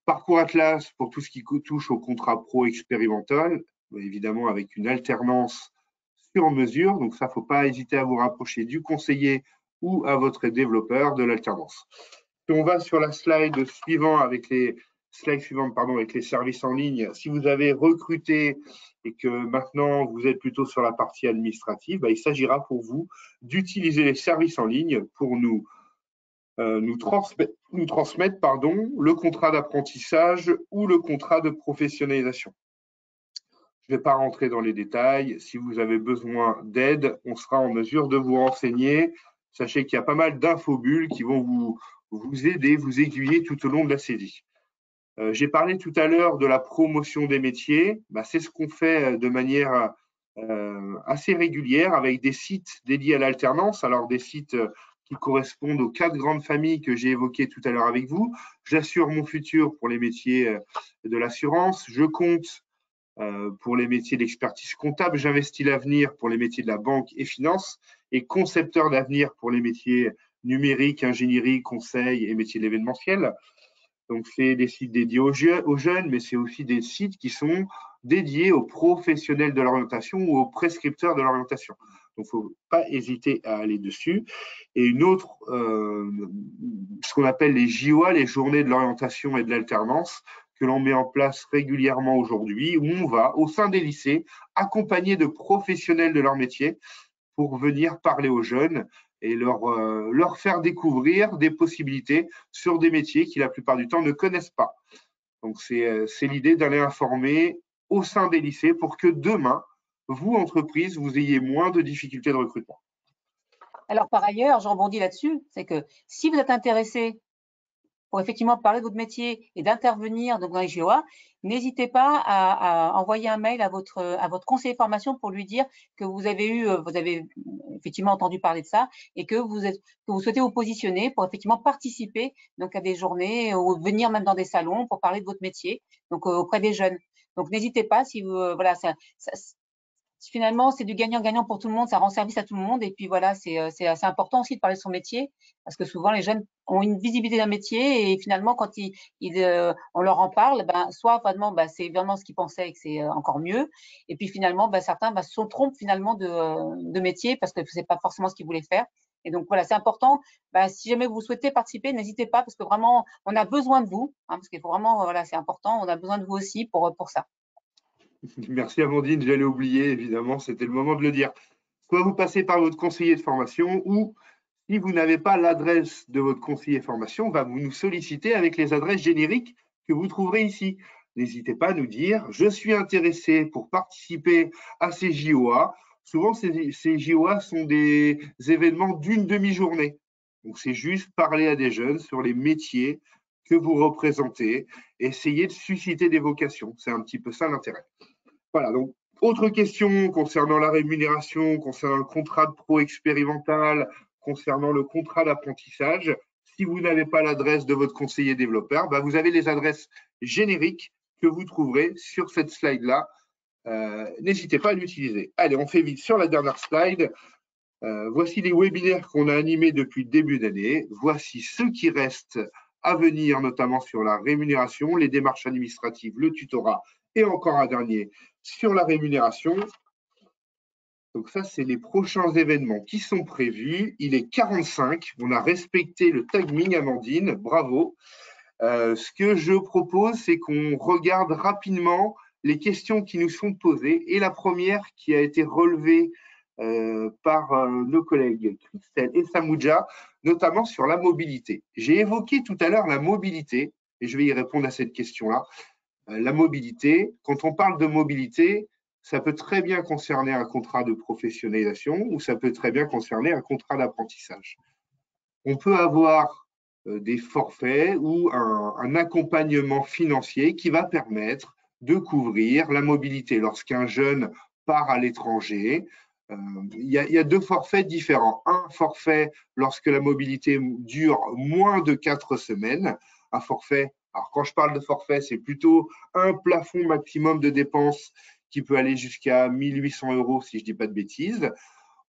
A: Parcours Atlas pour tout ce qui touche au contrat pro expérimental, évidemment avec une alternance sur mesure. Donc ça, il ne faut pas hésiter à vous rapprocher du conseiller ou à votre développeur de l'alternance. Si on va sur la slide suivante avec les services en ligne, si vous avez recruté et que maintenant vous êtes plutôt sur la partie administrative, il s'agira pour vous d'utiliser les services en ligne pour nous transmettre le contrat d'apprentissage ou le contrat de professionnalisation. Je ne vais pas rentrer dans les détails. Si vous avez besoin d'aide, on sera en mesure de vous renseigner. Sachez qu'il y a pas mal d'infobulles qui vont vous aider, vous aiguiller tout au long de la saisie. J'ai parlé tout à l'heure de la promotion des métiers. C'est ce qu'on fait de manière assez régulière avec des sites dédiés à l'alternance. Alors, des sites qui correspondent aux 4 grandes familles que j'ai évoquées tout à l'heure avec vous. J'assure mon futur pour les métiers de l'assurance. Je compte pour les métiers d'expertise comptable. J'investis l'avenir pour les métiers de la banque et finance. Et concepteur d'avenir pour les métiers numériques, ingénierie, conseil et métiers de l'événementiel. Donc, c'est des sites dédiés aux jeunes, mais c'est aussi des sites qui sont dédiés aux professionnels de l'orientation ou aux prescripteurs de l'orientation. Donc, il ne faut pas hésiter à aller dessus. Et une autre, ce qu'on appelle les JOA, les journées de l'orientation et de l'alternance, que l'on met en place régulièrement aujourd'hui, où on va, au sein des lycées, accompagner de professionnels de leur métier pour venir parler aux jeunes et leur faire découvrir des possibilités sur des métiers qui, la plupart du temps, ne connaissent pas. Donc, c'est l'idée d'aller informer au sein des lycées pour que demain, vous, entreprise, vous ayez moins de difficultés de recrutement.
B: Alors, par ailleurs, je rebondis là-dessus, c'est que si vous êtes intéressé pour effectivement parler de votre métier et d'intervenir dans les JOA, n'hésitez pas à envoyer un mail à votre conseiller de formation pour lui dire que vous avez effectivement entendu parler de ça et que vous souhaitez vous positionner pour effectivement participer donc à des journées ou venir même dans des salons pour parler de votre métier, donc auprès des jeunes. Donc n'hésitez pas si vous finalement, c'est du gagnant-gagnant pour tout le monde, ça rend service à tout le monde. Et puis voilà, c'est assez important aussi de parler de son métier, parce que souvent les jeunes ont une visibilité d'un métier et finalement, quand on leur en parle, soit vraiment, c'est vraiment ce qu'ils pensaient et que c'est encore mieux. Et puis finalement, certains se trompent finalement de métier parce que c'est pas forcément ce qu'ils voulaient faire. Et donc voilà, c'est important. Si jamais vous souhaitez participer, n'hésitez pas parce que vraiment, on a besoin de vous, parce qu'il faut vraiment, voilà, c'est important. On a besoin de vous aussi pour ça.
A: Merci Amandine, j'allais oublier, évidemment, c'était le moment de le dire. Soit vous passez par votre conseiller de formation ou si vous n'avez pas l'adresse de votre conseiller de formation, vous nous solliciter avec les adresses génériques que vous trouverez ici. N'hésitez pas à nous dire « Je suis intéressé pour participer à ces JOA ». Souvent, ces JOA sont des événements d'une demi-journée. Donc, c'est juste parler à des jeunes sur les métiers que vous représentez, essayer de susciter des vocations. C'est un petit peu ça l'intérêt. Voilà, donc, autre question concernant la rémunération, concernant le contrat de pro expérimental, concernant le contrat d'apprentissage. Si vous n'avez pas l'adresse de votre conseiller développeur, vous avez les adresses génériques que vous trouverez sur cette slide-là. N'hésitez pas à l'utiliser. Allez, on fait vite sur la dernière slide. Voici les webinaires qu'on a animés depuis le début d'année. Voici ceux qui restent à venir, notamment sur la rémunération, les démarches administratives, le tutorat et encore un dernier sur la rémunération. Donc ça, c'est les prochains événements qui sont prévus. Il est 45. On a respecté le timing, Amandine. Bravo. Ce que je propose, c'est qu'on regarde rapidement les questions qui nous sont posées. Et la première qui a été relevée par nos collègues Christelle et Samouja, notamment sur la mobilité. J'ai évoqué tout à l'heure la mobilité, et je vais y répondre à cette question-là. La mobilité, quand on parle de mobilité, ça peut très bien concerner un contrat de professionnalisation ou ça peut très bien concerner un contrat d'apprentissage. On peut avoir des forfaits ou un accompagnement financier qui va permettre de couvrir la mobilité. Lorsqu'un jeune part à l'étranger, il y a deux forfaits différents. Un forfait lorsque la mobilité dure moins de 4 semaines, un forfait. Alors, quand je parle de forfait, c'est plutôt un plafond maximum de dépenses qui peut aller jusqu'à 1 800 € si je ne dis pas de bêtises,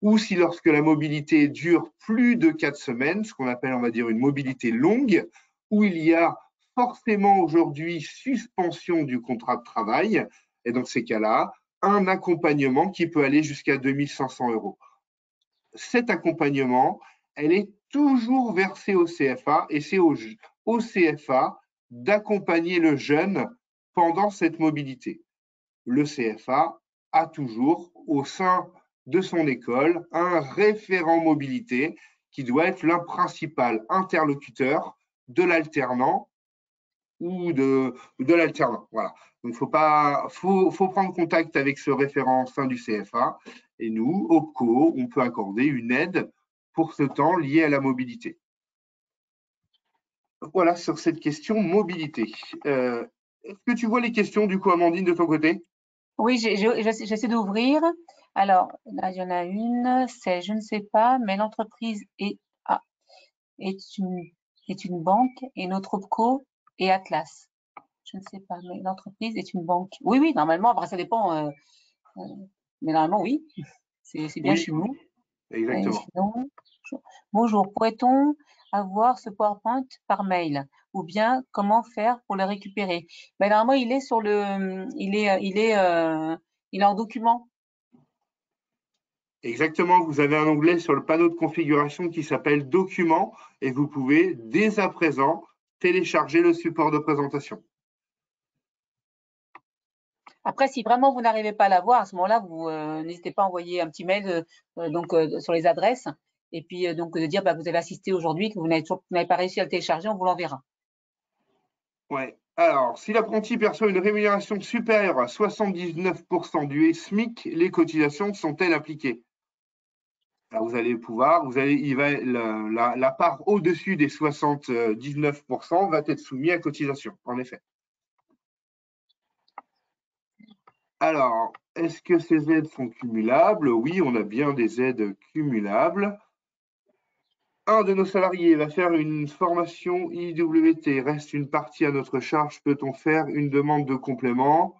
A: ou si lorsque la mobilité dure plus de 4 semaines, ce qu'on appelle, on va dire, une mobilité longue, où il y a forcément aujourd'hui suspension du contrat de travail, et dans ces cas-là, un accompagnement qui peut aller jusqu'à 2 500 €. Cet accompagnement, elle est toujours versée au CFA et c'est au CFA d'accompagner le jeune pendant cette mobilité. Le CFA a toujours au sein de son école un référent mobilité qui doit être le principal interlocuteur de l'alternant ou de l'alternant. Voilà. Donc, faut prendre contact avec ce référent au sein du CFA. Et nous, OPCO, on peut accorder une aide pour ce temps lié à la mobilité. Voilà sur cette question mobilité. Est-ce que tu vois les questions du coup, Amandine, de ton côté?
B: Oui, j'essaie d'ouvrir. Alors, là, il y en a une, c'est je ne sais pas, mais l'entreprise est une banque et notre OPCO est Atlas. Je ne sais pas, mais l'entreprise est une banque. Oui, oui, normalement, après ça dépend, mais normalement, oui, c'est bien
A: Oui,
B: chez nous. Et
A: exactement.
B: sinon, bonjour, pourrait-on avoir ce PowerPoint par mail ou bien comment faire pour le récupérer? Ben, normalement, il est sur il est en document.
A: Exactement, vous avez un onglet sur le panneau de configuration qui s'appelle Documents et vous pouvez dès à présent télécharger le support de présentation.
B: Après, si vraiment vous n'arrivez pas à l'avoir, à ce moment-là, vous n'hésitez pas à envoyer un petit mail sur les adresses et puis donc de dire bah, vous avez assisté aujourd'hui, que vous n'avez pas réussi à le télécharger, on vous l'enverra.
A: Ouais. Alors, si l'apprenti perçoit une rémunération supérieure à 79% du SMIC, les cotisations sont-elles appliquées? Alors, la part au-dessus des 79% va être soumise à cotisation, en effet. Alors, est-ce que ces aides sont cumulables? Oui, on a bien des aides cumulables. Un de nos salariés va faire une formation IWT, reste une partie à notre charge, peut-on faire une demande de complément?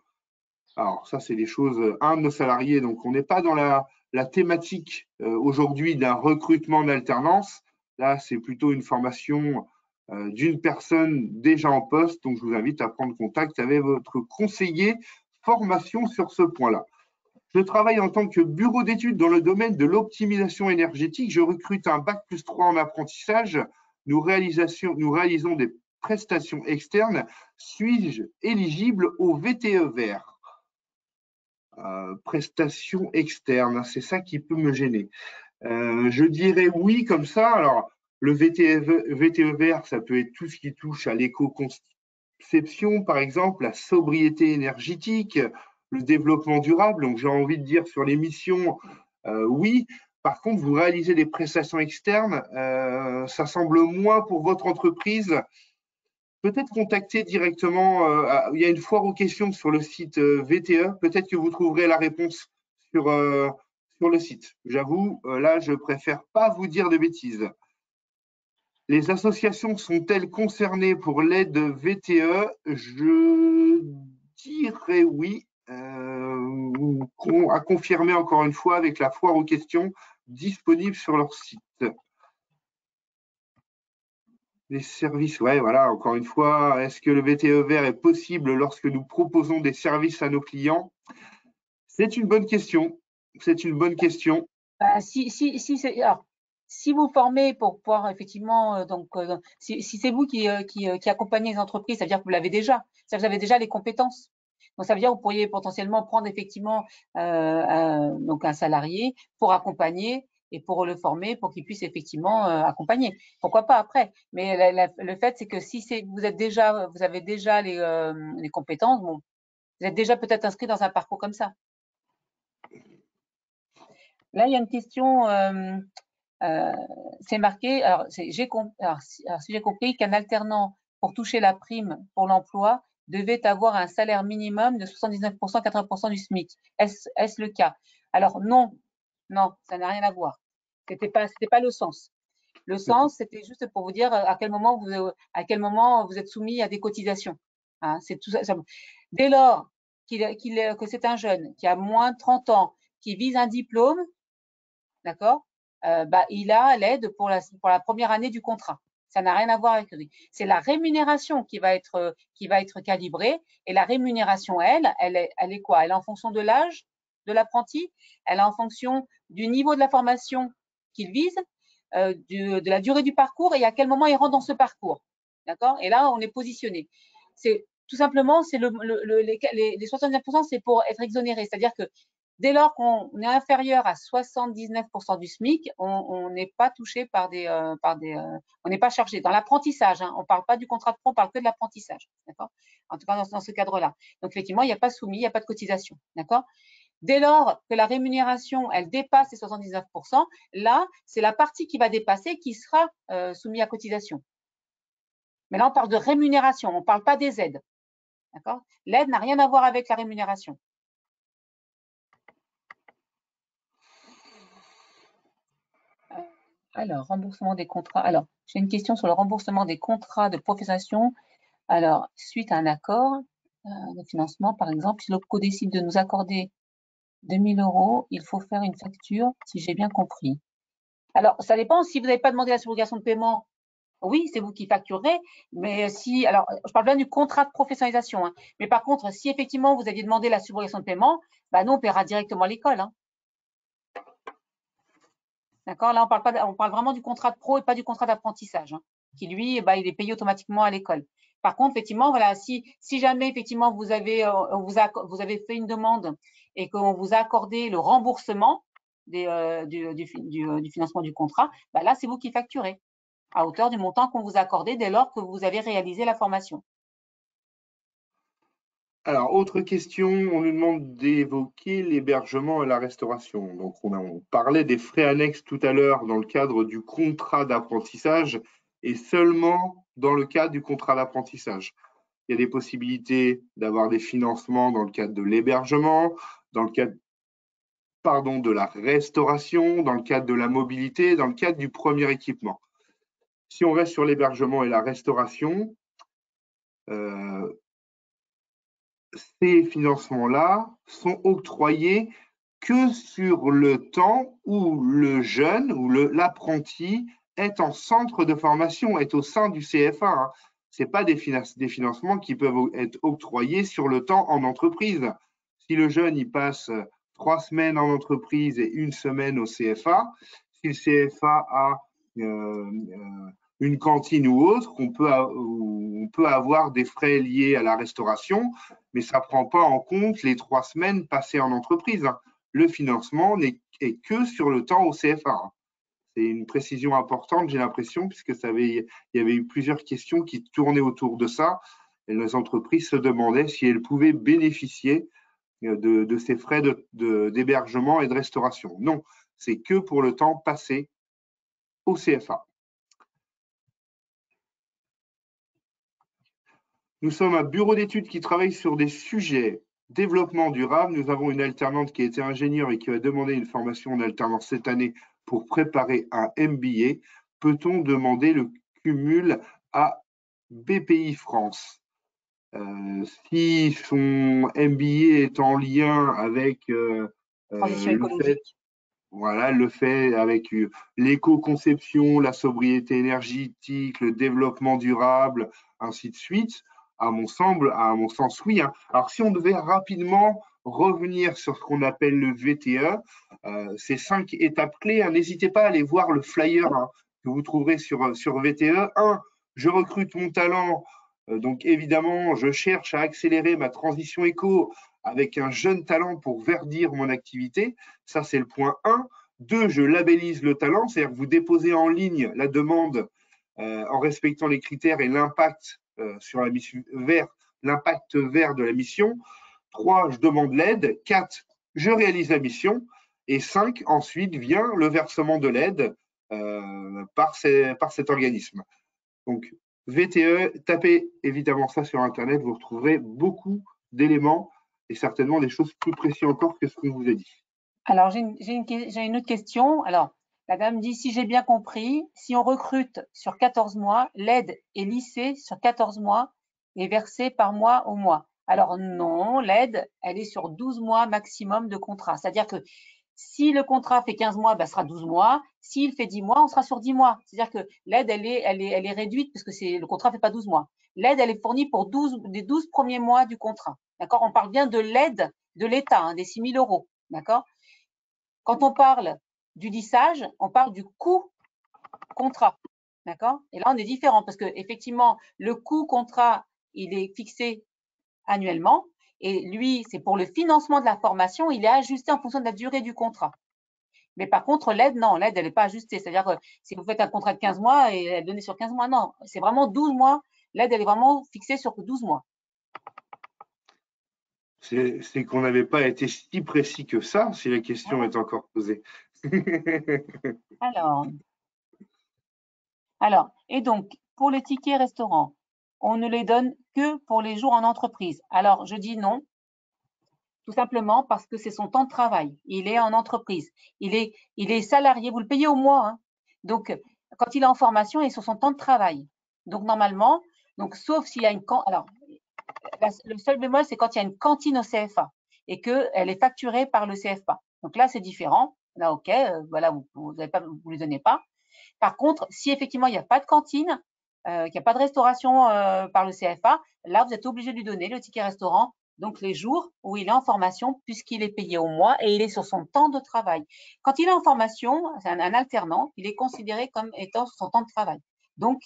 A: Alors, ça, c'est des choses, un de nos salariés, donc on n'est pas dans la thématique aujourd'hui d'un recrutement d'alternance. Là, c'est plutôt une formation d'une personne déjà en poste, donc je vous invite à prendre contact avec votre conseiller formation sur ce point-là. Je travaille en tant que bureau d'études dans le domaine de l'optimisation énergétique. Je recrute un bac+3 en apprentissage. Nous réalisons des prestations externes. Suis-je éligible au VTE vert? Prestations externes, c'est ça qui peut me gêner. Je dirais oui comme ça. Alors, le VTE vert, ça peut être tout ce qui touche à l'éco-conception, par exemple, la sobriété énergétique, le développement durable. Donc, j'ai envie de dire sur les missions, oui. Par contre, vous réalisez des prestations externes, ça semble moins pour votre entreprise. Peut-être contacter directement, il y a une foire aux questions sur le site VTE, peut-être que vous trouverez la réponse sur, sur le site. J'avoue, là, je préfère pas vous dire de bêtises. Les associations sont-elles concernées pour l'aide VTE? Je dirais oui, à confirmer encore une fois avec la foire aux questions disponible sur leur site. Les services, ouais, voilà, encore une fois, est-ce que le VTE vert est possible lorsque nous proposons des services à nos clients? C'est une bonne question. C'est une bonne question.
B: Si vous formez pour pouvoir effectivement, si c'est vous qui accompagnez les entreprises, ça veut dire que vous l'avez déjà, ça vous avez déjà les compétences. Donc, ça veut dire que vous pourriez potentiellement prendre effectivement donc un salarié pour accompagner et pour le former, pour qu'il puisse effectivement accompagner. Pourquoi pas après? Mais le fait, c'est que si vous avez déjà les compétences, bon, vous êtes déjà peut-être inscrit dans un parcours comme ça. Là, il y a une question, c'est marqué, alors, si j'ai compris qu'un alternant, pour toucher la prime pour l'emploi, devait avoir un salaire minimum de 79%, 80% du SMIC. Est-ce le cas? Alors non, ça n'a rien à voir. C'était pas le sens. Le sens, c'était juste pour vous dire à quel moment vous êtes soumis à des cotisations. Hein, c'est tout ça. Dès lors que c'est un jeune qui a moins de 30 ans, qui vise un diplôme, d'accord, il a l'aide pour la première année du contrat. Ça n'a rien à voir avec lui. C'est la rémunération qui va être calibrée. Et la rémunération, elle est quoi? Elle est en fonction de l'âge de l'apprenti, elle est en fonction du niveau de la formation qu'il vise, de la durée du parcours et à quel moment il rentre dans ce parcours. D'accord? Et là, on est positionné. C'est tout simplement, c'est les 79%, c'est pour être exonéré. C'est-à-dire que dès lors qu'on est inférieur à 79% du SMIC, on n'est pas touché on n'est pas chargé. Dans l'apprentissage, hein, on ne parle pas du contrat de pro, on parle que de l'apprentissage, d'accord? En tout cas, dans ce cadre-là. Donc, effectivement, il n'y a pas soumis, il n'y a pas de cotisation, d'accord? Dès lors que la rémunération, elle dépasse les 79%, là, c'est la partie qui va dépasser qui sera soumise à cotisation. Mais là, on parle de rémunération, on ne parle pas des aides, d'accord? L'aide n'a rien à voir avec la rémunération. Alors, remboursement des contrats. Alors, j'ai une question sur le remboursement des contrats de profession. Alors, suite à un accord de financement, par exemple, si l'OPCO décide de nous accorder 2 000 €, il faut faire une facture, si j'ai bien compris. Alors, ça dépend. Si vous n'avez pas demandé la subrogation de paiement, oui, c'est vous qui facturez. Mais si, alors, je parle bien du contrat de professionnalisation. Hein, mais par contre, si effectivement vous aviez demandé la subrogation de paiement, nous, on paiera directement à l'école. Hein. D'accord? Là, on parle vraiment du contrat de pro et pas du contrat d'apprentissage, hein, qui lui, il est payé automatiquement à l'école. Par contre, effectivement, voilà, si jamais effectivement vous avez fait une demande et qu'on vous a accordé le remboursement du financement du contrat, là, c'est vous qui facturez à hauteur du montant qu'on vous a accordé dès lors que vous avez réalisé la formation.
A: Alors, autre question, on nous demande d'évoquer l'hébergement et la restauration. Donc, on parlait des frais annexes tout à l'heure dans le cadre du contrat d'apprentissage et seulement dans le cadre du contrat d'apprentissage. Il y a des possibilités d'avoir des financements dans le cadre de l'hébergement, dans le cadre de la restauration, dans le cadre de la mobilité, dans le cadre du premier équipement. Si on reste sur l'hébergement et la restauration, ces financements-là sont octroyés que sur le temps où le jeune ou l'apprenti est en centre de formation, est au sein du CFA. Hein. Ce n'est pas des financements qui peuvent être octroyés sur le temps en entreprise. Si le jeune y passe 3 semaines en entreprise et 1 semaine au CFA, si le CFA a une cantine ou autre, on peut avoir des frais liés à la restauration, mais ça ne prend pas en compte les 3 semaines passées en entreprise. Le financement n'est que sur le temps au CFA. C'est une précision importante, j'ai l'impression, puisque il y avait eu plusieurs questions qui tournaient autour de ça, et les entreprises se demandaient si elles pouvaient bénéficier de ces frais d'hébergement et de restauration. Non, c'est que pour le temps passé au CFA. Nous sommes un bureau d'études qui travaille sur des sujets développement durable. Nous avons une alternante qui était ingénieure et qui a demandé une formation en alternance cette année pour préparer un MBA. Peut-on demander le cumul à BPI France? Si son MBA est en lien avec
B: transition écologique.
A: Le fait avec l'éco-conception, la sobriété énergétique, le développement durable, ainsi de suite, à mon sens, oui. Hein. Alors, si on devait rapidement revenir sur ce qu'on appelle le VTE, ces 5 étapes clés, hein, n'hésitez pas à aller voir le flyer hein, que vous trouverez sur VTE. 1, je recrute mon talent Donc évidemment, je cherche à accélérer ma transition éco avec un jeune talent pour verdir mon activité. Ça, c'est le point 1. 2, je labellise le talent, c'est-à-dire que vous déposez en ligne la demande en respectant les critères et l'impact sur la mission vert, l'impact vert de la mission. 3, je demande l'aide. 4, je réalise la mission. Et 5, ensuite vient le versement de l'aide par cet organisme. Donc, VTE, tapez évidemment ça sur Internet, vous retrouverez beaucoup d'éléments et certainement des choses plus précises encore que ce qu'on vous a dit.
B: Alors, j'ai une autre question. Alors, la dame dit, si j'ai bien compris, si on recrute sur 14 mois, l'aide est lissée sur 14 mois et versée par mois au mois. Alors non, l'aide, elle est sur 12 mois maximum de contrat. C'est-à-dire que si le contrat fait 15 mois, ben, ce sera 12 mois. S'il fait 10 mois, on sera sur 10 mois. C'est-à-dire que l'aide, elle est réduite parce que le contrat ne fait pas 12 mois. L'aide, elle est fournie pour les 12 premiers mois du contrat. D'accord? On parle bien de l'aide de l'État, hein, des 6 000 euros. D'accord? Quand on parle du lissage, on parle du coût contrat. D'accord? Et là, on est différent parce que effectivement, le coût contrat, il est fixé annuellement. Et lui, c'est pour le financement de la formation, il est ajusté en fonction de la durée du contrat. Mais par contre, l'aide, non, l'aide, elle n'est pas ajustée. C'est-à-dire que si vous faites un contrat de 15 mois et elle est donnée sur 15 mois, non, c'est vraiment 12 mois. L'aide, elle est vraiment fixée sur 12 mois.
A: C'est qu'on n'avait pas été si précis que ça, si la question est encore posée.
B: Alors, et donc, pour les tickets restaurants, on ne les donne que pour les jours en entreprise. Alors, je dis non, tout simplement parce que c'est son temps de travail. Il est en entreprise. Il est salarié. Vous le payez au mois. Hein. Donc, quand il est en formation, il est sur son temps de travail. Donc, normalement, sauf s'il y a une... Alors, le seul bémol, c'est quand il y a une cantine au CFA et qu'elle est facturée par le CFA. Donc là, c'est différent. Là, OK, voilà, vous ne lui donnez pas. Par contre, si effectivement, il n'y a pas de cantine, qu'il n'y a pas de restauration par le CFA, là, vous êtes obligé de lui donner le ticket restaurant, donc les jours où il est en formation, puisqu'il est payé au mois et il est sur son temps de travail. Quand il est en formation, c'est un alternant, il est considéré comme étant sur son temps de travail. Donc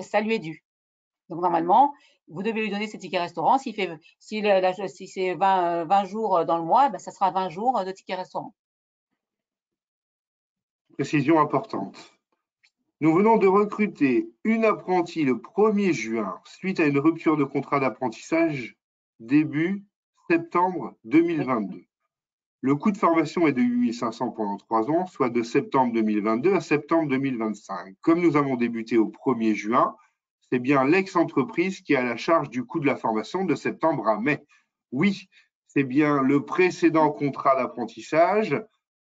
B: ça lui est dû. Donc, normalement, vous devez lui donner ses tickets restaurant. Si c'est 20 jours dans le mois, ben, ça sera 20 jours de tickets restaurant.
A: Précision importante. Nous venons de recruter une apprentie le 1er juin suite à une rupture de contrat d'apprentissage début septembre 2022. Le coût de formation est de 8 500 pendant 3 ans, soit de septembre 2022 à septembre 2025. Comme nous avons débuté au 1er juin, c'est bien l'ex-entreprise qui a la charge du coût de la formation de septembre à mai. Oui, c'est bien le précédent contrat d'apprentissage,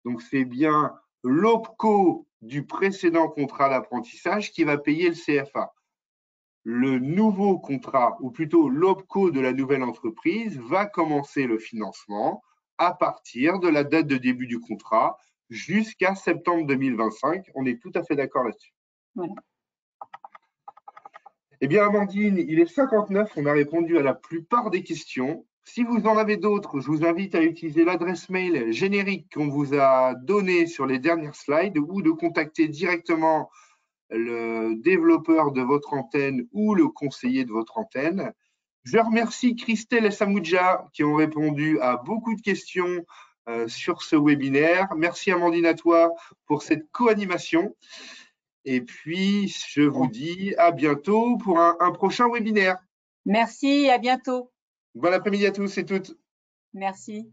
A: donc c'est bien l'OPCO du précédent contrat d'apprentissage qui va payer le CFA. Le nouveau contrat, ou plutôt l'OPCO de la nouvelle entreprise, va commencer le financement à partir de la date de début du contrat jusqu'à septembre 2025. On est tout à fait d'accord là-dessus.
B: Voilà.
A: Eh bien, Amandine, il est 59, on a répondu à la plupart des questions. Si vous en avez d'autres, je vous invite à utiliser l'adresse mail générique qu'on vous a donnée sur les dernières slides ou de contacter directement le développeur de votre antenne ou le conseiller de votre antenne. Je remercie Christelle et Samoudja qui ont répondu à beaucoup de questions sur ce webinaire. Merci Amandine à toi pour cette co-animation. Et puis, je vous dis à bientôt pour un prochain webinaire.
B: Merci, à bientôt.
A: Bon après-midi à tous et toutes.
B: Merci.